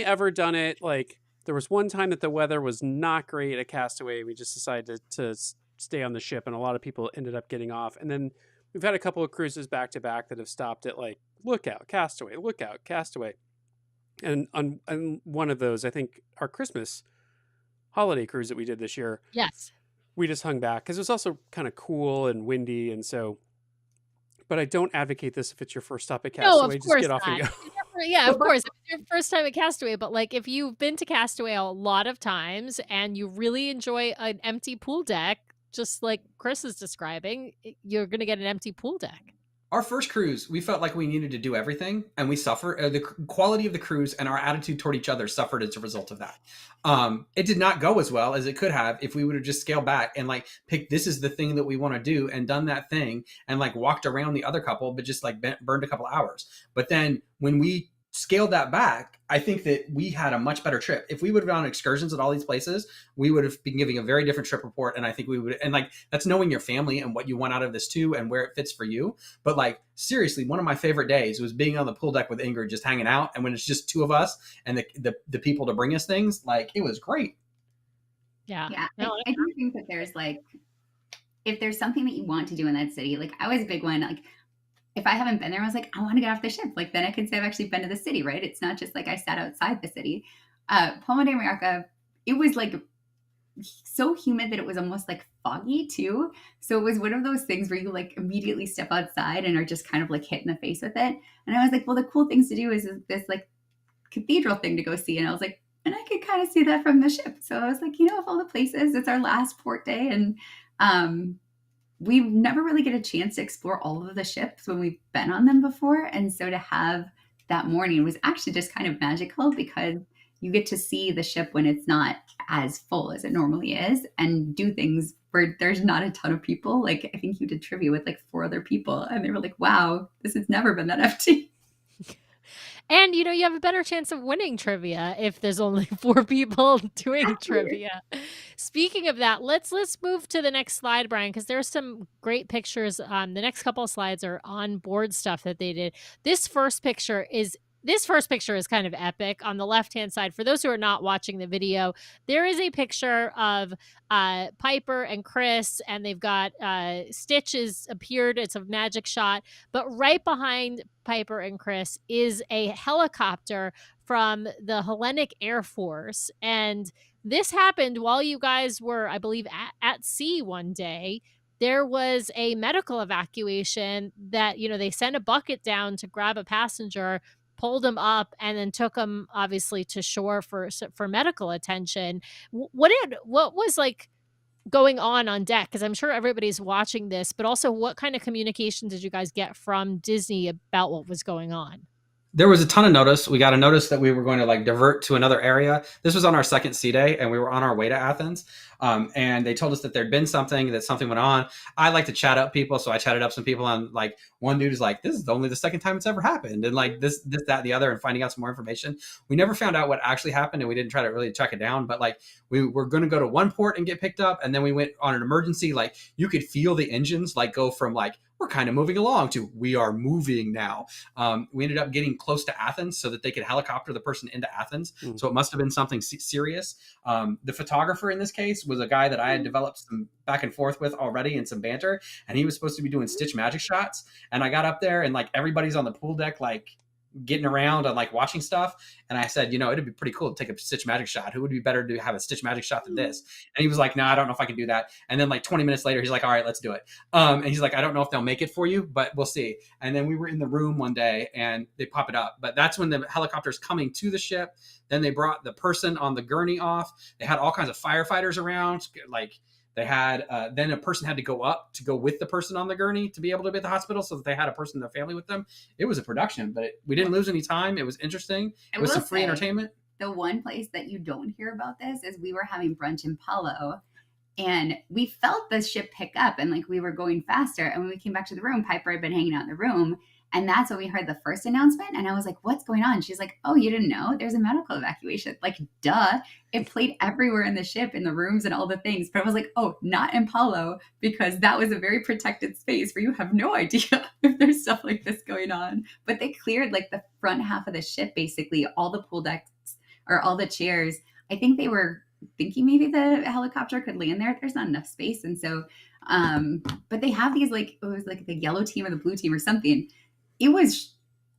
ever done it like there was one time that the weather was not great at Castaway. We just decided to stay on the ship, and a lot of people ended up getting off. And then we've had a couple of cruises back to back that have stopped at like Lookout, Castaway, Lookout, Castaway. And on one of those, I think our Christmas holiday cruise that we did this year, Yes. we just hung back because it was also kind of cool and windy, and so. But I don't advocate this if it's your first stop at No, Castaway. of Just course get off not. and go. Yeah, of course. If it's your first time at Castaway, but like if you've been to Castaway a lot of times and you really enjoy an empty pool deck, just like Chris is describing, you're going to get an empty pool deck. Our first cruise, we felt like we needed to do everything, and we suffered. The quality of the cruise and our attitude toward each other suffered as a result of that. It did not go as well as it could have if we would have just scaled back and like picked this is the thing that we want to do and done that thing and like walked around the other couple, but just like burned a couple hours. But then when we scaled that back, I think that we had a much better trip. If we would have gone on excursions at all these places, we would have been giving a very different trip report. And I think we would, and like, that's knowing your family and what you want out of this too, and where it fits for you. But like, seriously, one of my favorite days was being on the pool deck with Ingrid, just hanging out. And when it's just 2 of us and the people to bring us things, like it was great. Yeah. Yeah. No, I do think that there's like, if there's something that you want to do in that city, like I was a big one, like if I haven't been there, I was like, I want to get off the ship. Like then I can say I've actually been to the city, right? It's not just like I sat outside the city. Palma de Mallorca, it was like so humid that it was almost like foggy too. So it was one of those things where you like immediately step outside and are just kind of like hit in the face with it. And I was like, well, the cool things to do is this like cathedral thing to go see. And I was like, and I could kind of see that from the ship. So I was like, of all the places, it's our last port day. And we never really get a chance to explore all of the ships when we've been on them before. And so to have that morning was actually just kind of magical because you get to see the ship when it's not as full as it normally is and do things where there's not a ton of people. Like I think you did trivia with like 4 other people and they were like, wow, this has never been that empty. And you have a better chance of winning trivia if there's only 4 people doing trivia. Speaking of that, let's move to the next slide, Brian, because there's some great pictures. The next couple of slides are on board stuff that they did. This first picture is kind of epic. On the left-hand side, for those who are not watching the video, there is a picture of Piper and Chris, and they've got Stitch has appeared. It's a magic shot. But right behind Piper and Chris is a helicopter from the Hellenic Air Force. And this happened while you guys were, I believe, at sea one day. There was a medical evacuation that, they sent a bucket down to grab a passenger. pulled him up and then took him obviously to shore for medical attention. What was like going on deck? Because I'm sure everybody's watching this, but also what kind of communication did you guys get from Disney about what was going on? There was a ton of notice. We got a notice that we were going to like divert to another area. This was on our second sea day, and we were on our way to Athens. And they told us that there'd been something, that something went on. I like to chat up people, so I chatted up some people, and like one dude is like, "This is only the second time it's ever happened," and like this, that, and the other, and finding out some more information. We never found out what actually happened, and we didn't try to really check it down. But like we were going to go to one port and get picked up, and then we went on an emergency. Like you could feel the engines like go from like, we're kind of moving along to we are moving now. We ended up getting close to Athens so that they could helicopter the person into Athens. So it must have been something serious. The photographer in this case was a guy that I had developed some back and forth with already and some banter. And he was supposed to be doing stitch magic shots. And I got up there and like everybody's on the pool deck, like getting around and like watching stuff. And I said, it'd be pretty cool to take a stitch magic shot. Who would be better to have a stitch magic shot than this? And he was like, no, I don't know if I can do that. And then like 20 minutes later, he's like, all right, let's do it. And he's like, I don't know if they'll make it for you, but we'll see. And then we were in the room one day and they pop it up, but that's when the helicopter's coming to the ship. Then they brought the person on the gurney off. They had all kinds of firefighters around. Like they had, then a person had to go up to go with the person on the gurney to be able to be at the hospital, so that they had a person in their family with them. It was a production, but we didn't lose any time. It was interesting. It was some free entertainment. The one place that you don't hear about this is we were having brunch in Palo, and we felt the ship pick up, and like we were going faster. And when we came back to the room, Piper had been hanging out in the room. And that's when we heard the first announcement. And I was like, what's going on? She's like, oh, you didn't know? There's a medical evacuation. Like, duh. It played everywhere in the ship, in the rooms and all the things. But I was like, oh, not in Palo, because that was a very protected space where you have no idea if there's stuff like this going on. But they cleared like the front half of the ship, basically, all the pool decks or all the chairs. I think they were thinking maybe the helicopter could land there. There's not enough space. And so, but they have these like, it was like the yellow team or the blue team or something. It was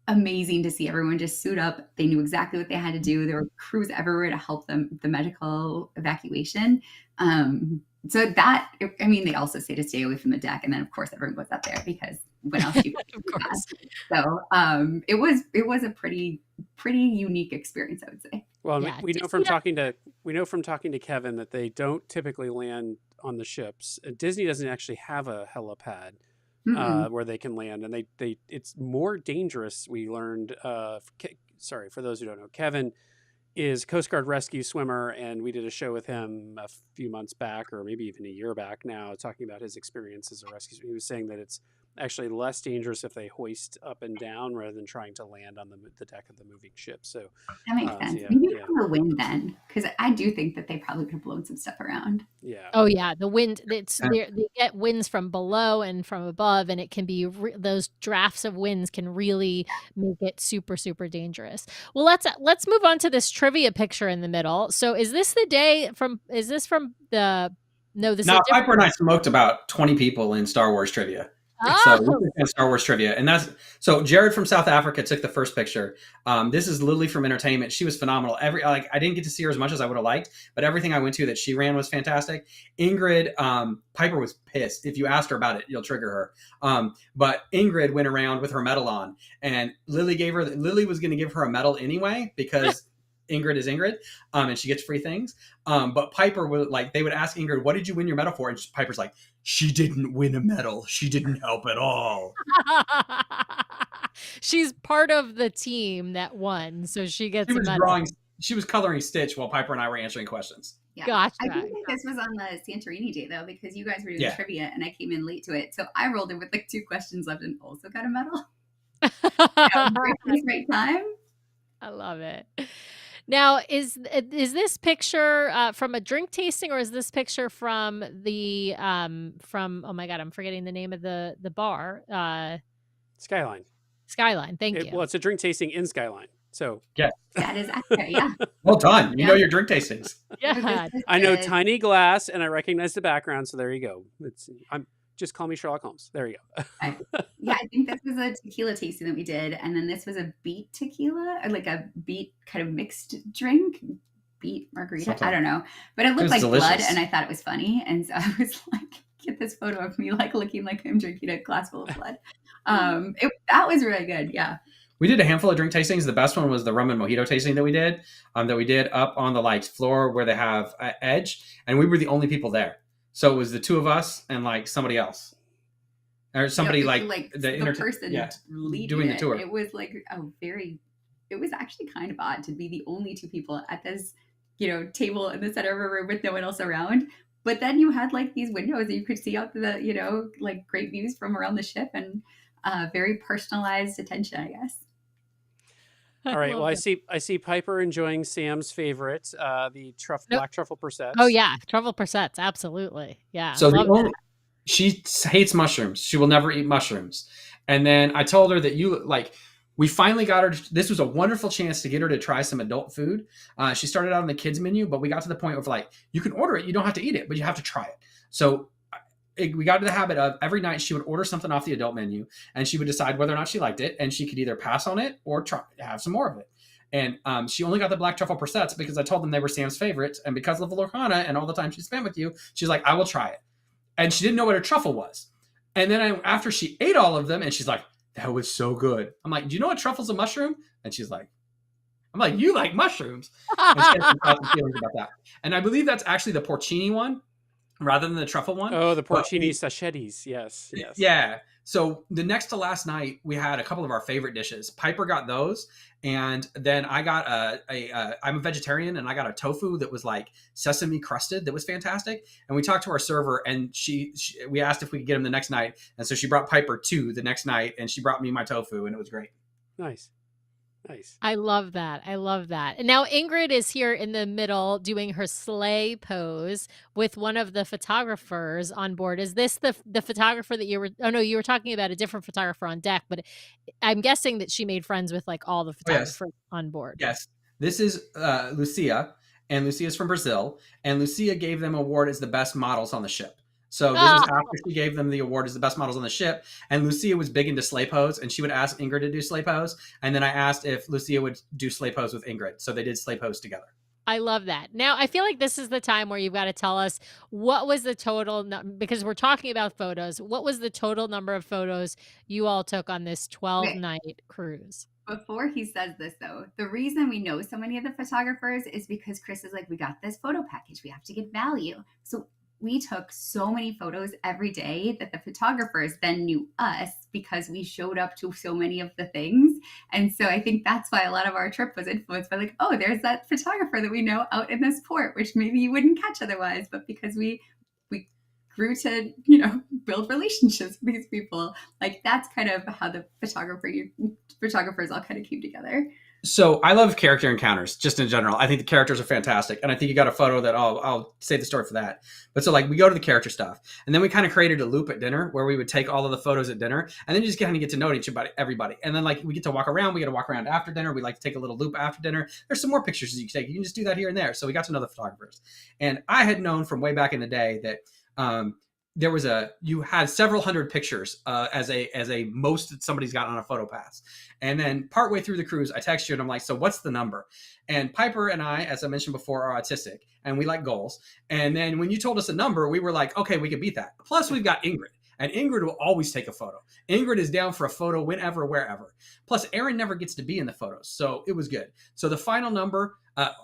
amazing to see everyone just suit up. They knew exactly what they had to do. There were crews everywhere to help them, the medical evacuation. So that, I mean, they also say to stay away from the deck. And then of course everyone goes up there because what else you of course. So it was a pretty unique experience, I would say. Well, yeah, we know from talking to Kevin that they don't typically land on the ships. Disney doesn't actually have a helipad where they can land, and they it's more dangerous. We learned. Sorry for those who don't know, Kevin is Coast Guard rescue swimmer, and we did a show with him a few months back, or maybe even a year back now, talking about his experience as a rescue swimmer. He was saying that it's actually less dangerous if they hoist up and down rather than trying to land on the deck of the moving ship. So that makes sense. Maybe from the wind then, because I do think that they probably could have blown some stuff around. Yeah. Oh yeah, the wind. They get winds from below and from above, and it can be those drafts of winds can really make it super super dangerous. Well, let's move on to this trivia picture in the middle. So is this the day from? Is this from the? No, this. No, Piper and I smoked about 20 people in Star Wars trivia. Oh. So Star Wars trivia, and that's so. Jared from South Africa took the first picture. This is Lily from Entertainment. She was phenomenal. I didn't get to see her as much as I would have liked, but everything I went to that she ran was fantastic. Ingrid, Piper was pissed. If you asked her about it, you'll trigger her. But Ingrid went around with her medal on, and Lily was going to give her a medal anyway because Ingrid is Ingrid, and she gets free things. But Piper would they would ask Ingrid, "What did you win your medal for?" And Piper's like, "She didn't win a medal. She didn't help at all." She's part of the team that won, so she gets a medal. She was coloring Stitch while Piper and I were answering questions. Yeah. Gotcha. I think this was on the Santorini day though, because you guys were doing trivia and I came in late to it. So I rolled in with 2 questions left and also got a medal. Right time. I love it. Now, is this picture from a drink tasting, or is this picture from the oh my God, I'm forgetting the name of the bar. Skyline. Skyline. Thank you. Well, it's a drink tasting in Skyline. So yeah, that is accurate. Yeah. Well done. You know your drink tastings. Yeah. I know tiny glass, and I recognize the background. So there you go. Just call me Sherlock Holmes. There you go. Yeah, I think this was a tequila tasting that we did. And then this was a beet tequila, or a beet kind of mixed drink, beet margarita. Something. I don't know. But it looked like delicious. Blood, and I thought it was funny. And so I was like, get this photo of me looking like I'm drinking a glass full of blood. That was really good. Yeah. We did a handful of drink tastings. The best one was the rum and mojito tasting that we did up on the like floor where they have Edge, and we were the only people there. So it was the two of us and like somebody else, or somebody No, like the person leading doing the tour. It was like it was actually kind of odd to be the only two people at this, table in the center of a room with no one else around. But then you had like these windows that you could see out the, like great views from around the ship, and very personalized attention, I guess. All right. Well, I that. see Piper enjoying Sam's favorite, the black truffle persets. Oh yeah, truffle persets, absolutely. Yeah. So she hates mushrooms. She will never eat mushrooms. And then I told her that we finally got her. This was a wonderful chance to get her to try some adult food. She started out on the kids menu, but we got to the point of like, you can order it. You don't have to eat it, but you have to try it. So we got to the habit of every night she would order something off the adult menu, and she would decide whether or not she liked it. And she could either pass on it or have some more of it. And she only got the black truffle persets because I told them they were Sam's favorites. And because of the Lorcana and all the time she spent with you, she's like, I will try it. And she didn't know what a truffle was. And then after she ate all of them, and she's like, that was so good. I'm like, do you know what truffle's a mushroom? And she's like, I'm like, you like mushrooms. And she had some positive feelings about that. And I believe that's actually the porcini one rather than the truffle one. Oh, the porcini sachets. Yes. Yeah. So the next to last night, we had a couple of our favorite dishes. Piper got those. And then I got I'm a vegetarian, and I got a tofu that was like sesame crusted. That was fantastic. And we talked to our server, and we asked if we could get him the next night. And so she brought Piper 2 the next night, and she brought me my tofu, and it was great. Nice. I love that. And now Ingrid is here in the middle doing her sleigh pose with one of the photographers on board. Is this the photographer that you were talking about a different photographer on deck, but I'm guessing that she made friends with like all the photographers on board. Yes. This is Lucia, and Lucia's from Brazil, and Lucia gave them an award as the best models on the ship. So this was after she gave them the award as the best models on the ship. And Lucia was big into sleigh pose, and she would ask Ingrid to do sleigh pose. And then I asked if Lucia would do sleigh pose with Ingrid. So they did sleigh pose together. I love that. Now, I feel like this is the time where you've got to tell us what was the total, because we're talking about photos. What was the total number of photos you all took on this 12-night cruise? Before he says this, though, the reason we know so many of the photographers is because Chris is like, we got this photo package. We have to get value. So we took so many photos every day that the photographers then knew us because we showed up to so many of the things. And so I think that's why a lot of our trip was influenced by like, oh, there's that photographer that we know out in this port, which maybe you wouldn't catch otherwise. But because we grew to, build relationships with these people, like that's kind of how the photographers all kind of came together. So I love character encounters just in general. I think the characters are fantastic. And I think you got a photo that I'll save the story for that. But so like we go to the character stuff, and then we kind of created a loop at dinner where we would take all of the photos at dinner, and then you just kind of get to know everybody. And then like we get to walk around. We get to walk around after dinner. We like to take a little loop after dinner. There's some more pictures you can take. You can just do that here and there. So we got to know the photographers. And I had known from way back in the day that you had several hundred pictures as a most that somebody's got on a photo pass. And then partway through the cruise, I text you and I'm like, so what's the number? And Piper and I, as I mentioned before, are autistic and we like goals. And then when you told us a number, we were like, okay, we could beat that. Plus we've got Ingrid. And Ingrid will always take a photo. Ingrid is down for a photo whenever, wherever. Plus Aaron never gets to be in the photos. So it was good. So the final number,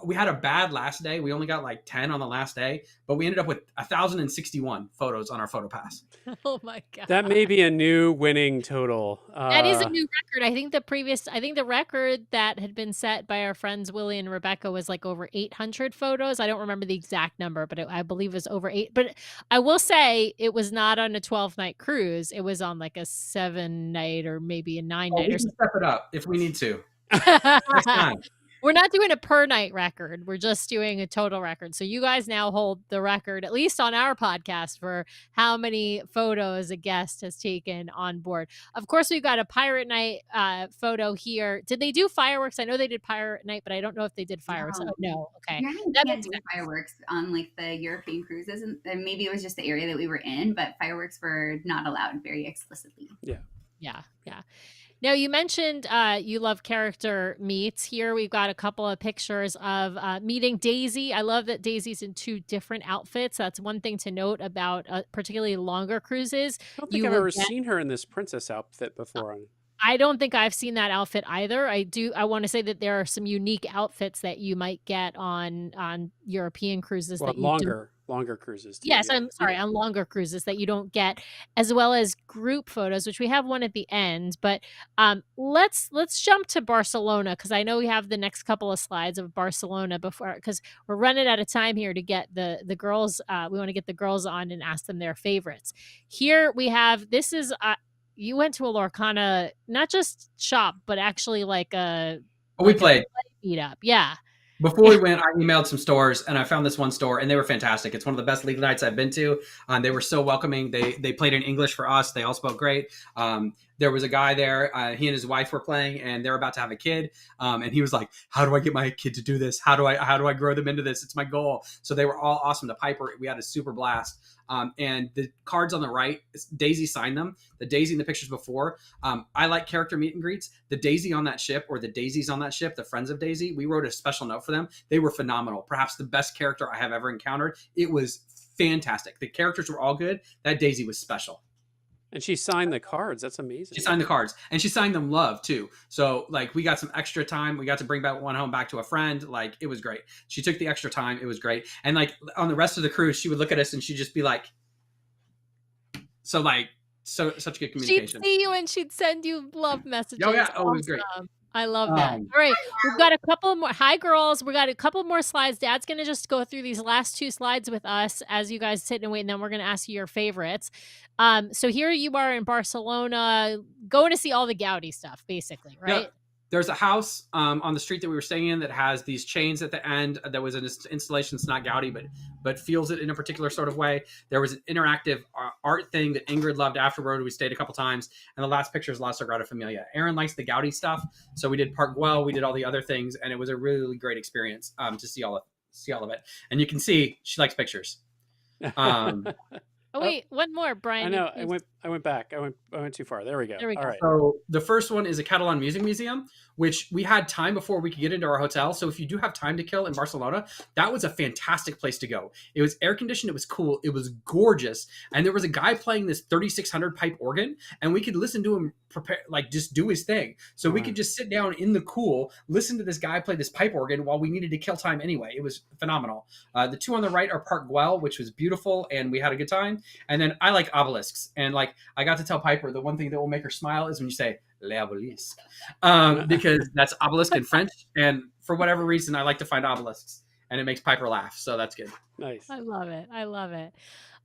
we had a bad last day. We only got like 10 on the last day, but we ended up with 1,061 photos on our photo pass. Oh my God. That may be a new winning total. That is a new record. I think the record that had been set by our friends Willie and Rebecca was like over 800 photos. I don't remember the exact number, but I believe it was over 8. But I will say it was not on a 12-night cruise. It was on like a 7-night or maybe a 9-night. We can step it up if we need to. Next time. We're not doing a per night record. We're just doing a total record. So you guys now hold the record, at least on our podcast, for how many photos a guest has taken on board. Of course, we've got a pirate night photo here. Did they do fireworks? I know they did pirate night, but I don't know if they did fireworks. No. Oh, no. Okay. You can't do fireworks on like the European cruises. And maybe it was just the area that we were in, but fireworks were not allowed very explicitly. Yeah. Now, you mentioned you love character meets. Here we've got a couple of pictures of meeting Daisy. I love that Daisy's in 2 different outfits. That's one thing to note about particularly longer cruises. I don't think I've ever seen her in this princess outfit before. I don't think I've seen that outfit either. I want to say that there are some unique outfits that you might get on European cruises Well, that you don't. longer cruises too. Yes, Yeah. I'm sorry, on longer cruises that you don't get, as well as group photos, which we have one at the end. But let's jump to Barcelona, because I know we have the next couple of slides of Barcelona before, because we're running out of time here to get the girls. We want to get the girls on and ask them their favorites. Here we have, this is you went to a Lorcana, not just shop, but actually like a We played. meetup. Yeah. Before we went, I emailed some stores and I found this one store and they were fantastic. It's one of the best league nights I've been to. They were so welcoming. They played in English for us. They all spoke great. There was a guy there. He and his wife were playing and they're about to have a kid. And he was like, "How do I get my kid to do this? How do I grow them into this? It's my goal." So they were all awesome to Piper. We had a super blast. And the cards on the right, Daisy signed them. The Daisy in the pictures before. I like character meet and greets. The Daisy on that ship, or the Daisies on that ship, the friends of Daisy, we wrote a special note for them. They were phenomenal. Perhaps the best character I have ever encountered. It was fantastic. The characters were all good. That Daisy was special. And she signed the cards. That's amazing. She signed the cards and she signed them love too. So like we got some extra time. We got to bring one home back to a friend. Like it was great. She took the extra time. It was great. And like on the rest of the cruise, she would look at us and she'd just be like, such good communication. She'd see you and she'd send you love messages. Oh yeah. Oh, it was great. I love that. All right. We've got a couple more. Hi, girls. We got a couple more slides. Dad's going to just go through these last two slides with us as you guys sit and wait, and then we're going to ask you your favorites. So here you are in Barcelona, going to see all the Gaudi stuff, basically, right? Yeah. There's a house on the street that we were staying in that has these chains at the end. That was an installation. It's not Gaudi, but feels it in a particular sort of way. There was an interactive art thing that Ingrid loved afterward. We stayed a couple times. And the last picture is La Sagrada Familia. Aaron likes the Gaudi stuff. So we did Park Güell. We did all the other things. And it was a really, really great experience to see all of it. And you can see she likes pictures. Oh wait, one more, Brian. I know. I went back. I went too far. There we go. There we go. All right. So the first one is a Catalan Music Museum, which we had time before we could get into our hotel. So if you do have time to kill in Barcelona, that was a fantastic place to go. It was air conditioned. It was cool. It was gorgeous. And there was a guy playing this 3600 pipe organ, and we could listen to him just do his thing. So we could just sit down in the cool, listen to this guy play this pipe organ while we needed to kill time anyway. It was phenomenal. The two on the right are Park Güell, which was beautiful, and we had a good time. And then I like obelisks. And like I got to tell Piper, the one thing that will make her smile is when you say "les obelisques," because that's obelisk in French. And for whatever reason, I like to find obelisks, and it makes Piper laugh. So that's good. Nice. I love it. I love it.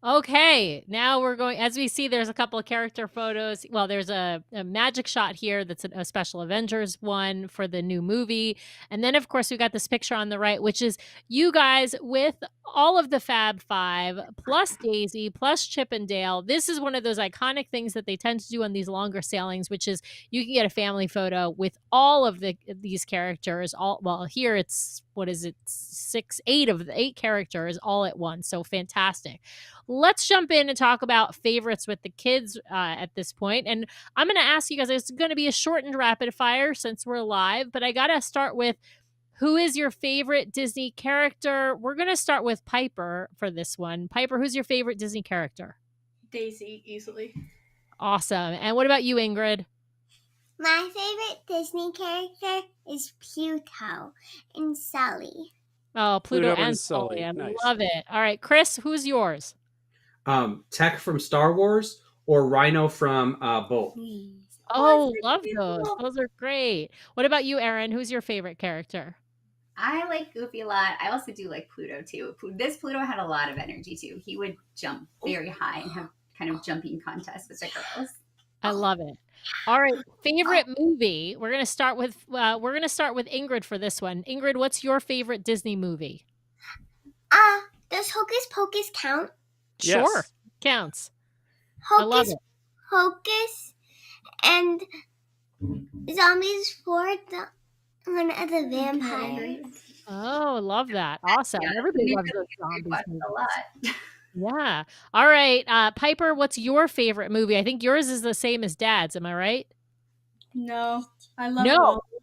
Okay, now we're going, as we see, there's a couple of character photos. Well, there's a magic shot here that's a special Avengers one for the new movie. And then, of course, we got this picture on the right, which is you guys with all of the Fab Five, plus Daisy, plus Chip and Dale. This is one of those iconic things that they tend to do on these longer sailings, which is you can get a family photo with all of these characters. Well, here it's, what is it, 8 of the 8 characters all at once. So fantastic. Let's jump in and talk about favorites with the kids at this point. And I'm going to ask you guys, it's going to be a shortened rapid fire since we're live, but I got to start with, who is your favorite Disney character? We're going to start with Piper for this one. Piper, who's your favorite Disney character? Daisy, easily. Awesome. And what about you, Ingrid? My favorite Disney character is Pluto and Sully. Oh, Pluto Pluto and and Sully. Sully. I Nice. love it. All right, Chris, who's yours? Tech from Star Wars or Rhino from Bolt. Oh, love those. Those are great. What about you, Erin? Who's your favorite character? I like Goofy a lot. I also do like Pluto too. This Pluto had a lot of energy too. He would jump very high and have kind of jumping contests with the girls. I love it. All right, favorite movie. We're gonna start with Ingrid for this one. Ingrid, what's your favorite Disney movie? Does Hocus Pocus count? Yes. Sure, counts. I love Hocus it. Pocus and Zombies for one of the vampires. Oh, love that. Awesome. Yeah, Everybody we loves really those zombies watched movies. a lot. Yeah. All right, Piper, what's your favorite movie? I think yours is the same as Dad's. Am I right? No, I love No. Wall-E.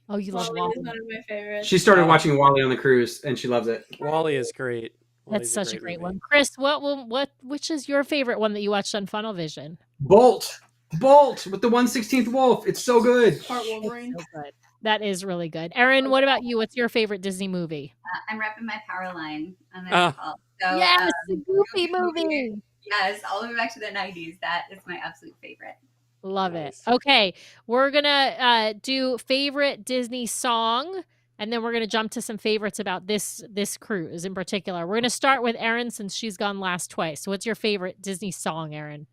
Oh, you love Wall-E Wall-E. is one of my favorites. She started watching Wally on the cruise, and she loves it. Wally is great. That's Wally's such a great movie. one. Chris, which is your favorite one that you watched on Funnel Vision? Bolt. Bolt with the 1/16th wolf. It's so good. Part Wolverine. So good. That is really good. Erin, what about you? What's your favorite Disney movie? I'm repping my power line on this Ah. call. So, Yes, the Goofy movie. Yes, all the way back to the 90s. That is my absolute favorite. Love Nice. it. Okay, we're gonna do favorite Disney song, and then we're gonna jump to some favorites about this cruise in particular. We're gonna start with Erin since she's gone last twice. So, what's your favorite Disney song, Erin?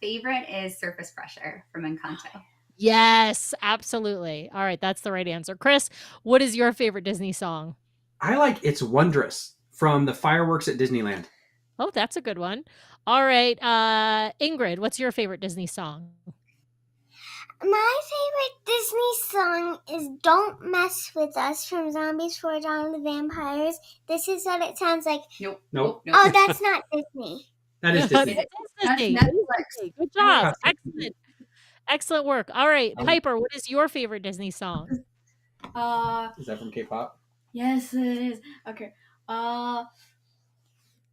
Favorite is Surface Pressure from Encanto. Yes, absolutely. All right, that's the right answer. Chris, what is your favorite Disney song? I like It's Wondrous from the fireworks at Disneyland. Oh, that's a good one. All right, Ingrid, what's your favorite Disney song? My favorite Disney song is Don't Mess With Us from Zombies for Dawn of the Vampires. This is what it sounds like. Nope. Oh, that's not Disney. That is Disney. That's Disney. That's That is Netflix. Disney. Good job. Yeah. Excellent. Excellent work. All right, Piper, what is your favorite Disney song? Is that from K-pop? Yes, it is. Okay.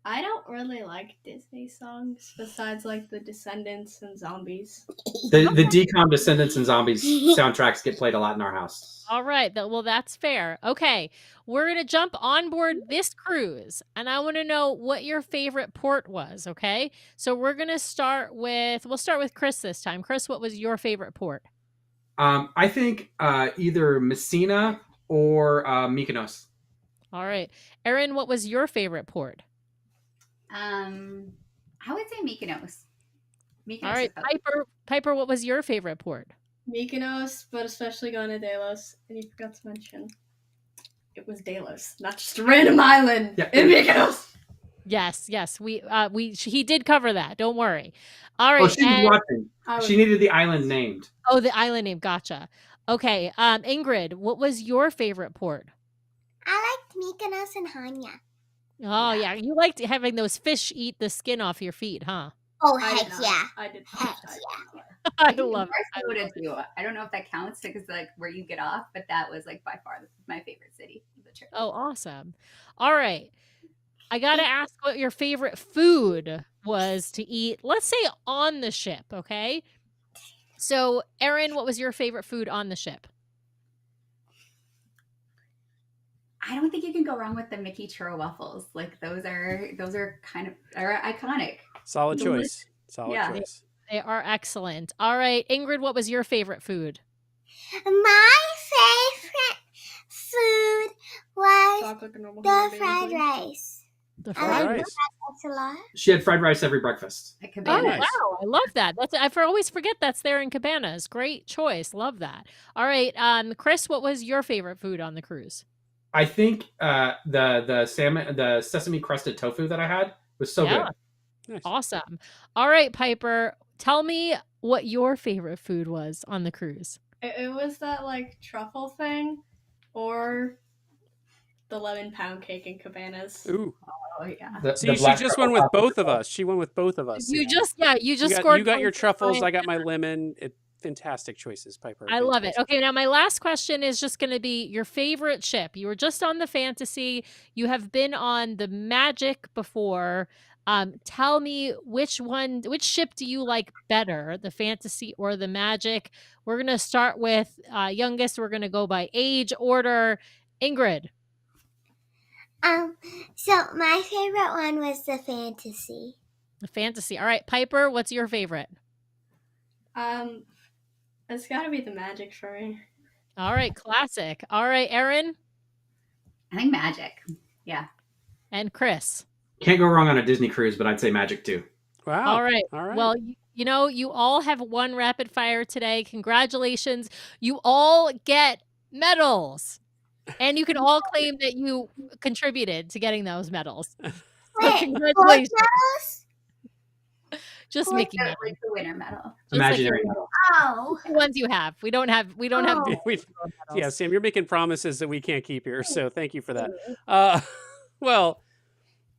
I don't really like Disney songs besides like the Descendants and Zombies. The DCOM Descendants and Zombies soundtracks get played a lot in our house. All right, well, that's fair. Okay, we're going to jump on board this cruise, and I want to know what your favorite port was, okay? So we're going to we'll start with Chris this time. Chris, what was your favorite port? I think either Messina or Mykonos. All right. Erin, what was your favorite port? I would say Mykonos. Mykonos. All right, Piper, what was your favorite port? Mykonos, but especially going to Delos. And you forgot to mention it was Delos, not just a random island in Mykonos. Yes, he did cover that. Don't worry. All right. Oh, she was watching. She needed the island named. Oh, the island name. Gotcha. Okay. Ingrid, what was your favorite port? I liked Mykonos and Hanya. Oh, yeah. You liked having those fish eat the skin off your feet, huh? Oh, I heck did not. yeah. I did Heck not. yeah. I love it. Barcelona too. I don't know if that counts because like where you get off, but that was like by far my favorite city of the trip. Oh, awesome. All right. I got to ask what your favorite food was to eat, let's say on the ship, okay? So, Erin, what was your favorite food on the ship? I don't think you can go wrong with the Mickey churro waffles. Like those are are iconic. Solid choice. Solid Yeah. choice. They are excellent. All right, Ingrid, what was your favorite food? My favorite food was Talk like a normal the human being, fried please. rice. The I fried like Fried rice. rice. That's a lot. She had fried rice every breakfast. At Oh, Cabanas. nice. wow. I love that. I always forget that's there in Cabanas. Great choice. Love that. All right, Chris, what was your favorite food on the cruise? I think the salmon, the sesame crusted tofu that I had was so Yeah. good. Nice. Awesome. All right, Piper, tell me what your favorite food was on the cruise. It was that like truffle thing, or the lemon pound cake in Cabanas. Ooh. Oh yeah. The See, she black just truffle went with pop was both of good. us. She went with both of us. You just You got your truffles. I got my lemon. Fantastic choices, Piper. I love it. Fantastic. Okay, now my last question is just going to be your favorite ship. You were just on the Fantasy. You have been on the Magic before. Tell me which ship do you like better, the Fantasy or the Magic? We're going to start with youngest. We're going to go by age order. Ingrid. So my favorite one was the Fantasy. The Fantasy. All right, Piper, what's your favorite? It's got to be the Magic for me. All right, classic. All right, Erin I think Magic. Yeah. and Chris. Can't go wrong on a Disney cruise, but I'd say Magic too. Wow. All right. All right. Well, you all have one rapid fire today. Congratulations. You all get medals. And you can all claim that you contributed to getting those medals. So Wait, congratulations. medals? Just Like making Like medals. the winner medal. Just like Imaginary the medal. Oh. ones you have. We don't have Oh. We've- yeah, medals. Sam, you're making promises that we can't keep here, so thank you for that. Well,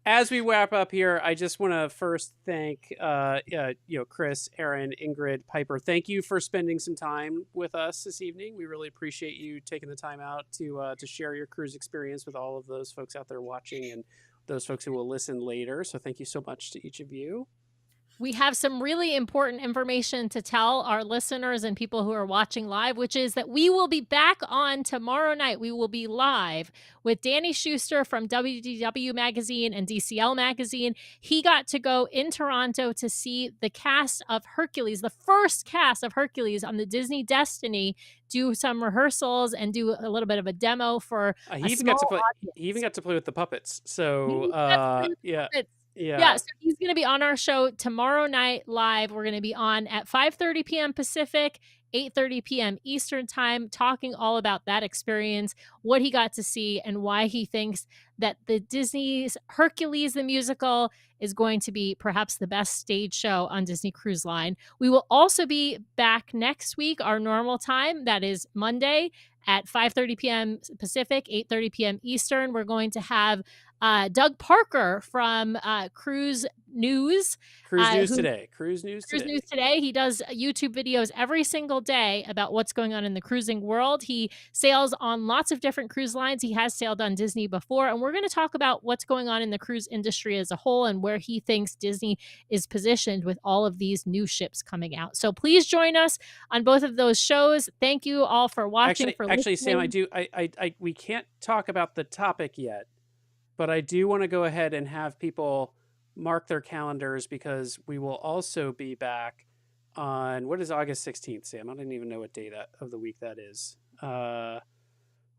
as we wrap up here, I just want to first thank Chris, Erin, Ingrid, Piper. Thank you for spending some time with us this evening. We really appreciate you taking the time out to share your cruise experience with all of those folks out there watching and those folks who will listen later. So thank you so much to each of you. we have some really important information to tell our listeners and people who are watching live, which is that we will be back on tomorrow night. We will be live with Danny Schuster from WDW Magazine and DCL Magazine. He got to go in Toronto to see the cast of Hercules, the first cast of Hercules on the Disney Destiny, do some rehearsals and do a little bit of a demo for He even got to play with the puppets. So yeah. Yeah, so he's going to be on our show tomorrow night live. We're going to be on at 5:30 p.m. Pacific, 8:30 p.m. Eastern time, talking all about that experience, what he got to see, and why he thinks that the Disney's Hercules the musical is going to be perhaps the best stage show on Disney Cruise Line. We will also be back next week, our normal time. That is Monday at 5:30 p.m. Pacific, 8:30 p.m. Eastern. We're going to have Doug Parker from Cruise News. Cruise News Today. He does YouTube videos every single day about what's going on in the cruising world. He sails on lots of different cruise lines. He has sailed on Disney before, and we're going to talk about what's going on in the cruise industry as a whole and where he thinks Disney is positioned with all of these new ships coming out. So please join us on both of those shows. Thank you all for watching. Actually, Sam, we can't talk about the topic yet, but I do want to go ahead and have people mark their calendars because we will also be back on, what is August 16th, Sam? I don't even know what day of the week that is. Or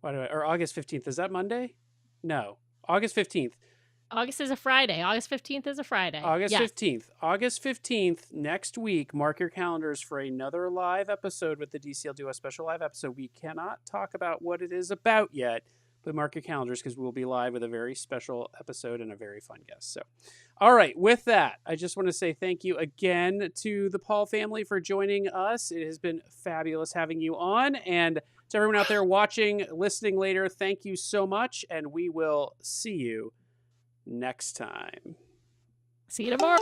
August 15th. Is that Monday? No. August 15th. August is a Friday. August 15th is a Friday. August 15th. August 15th, next week, mark your calendars for another live episode with the DCL Duo, special live episode. We cannot talk about what it is about yet, but mark your calendars because we'll be live with a very special episode and a very fun guest. So, all right, with that, I just want to say thank you again to the Paul family for joining us. It has been fabulous having you on. And to everyone out there watching, listening later, thank you so much. And we will see you next time. See you tomorrow.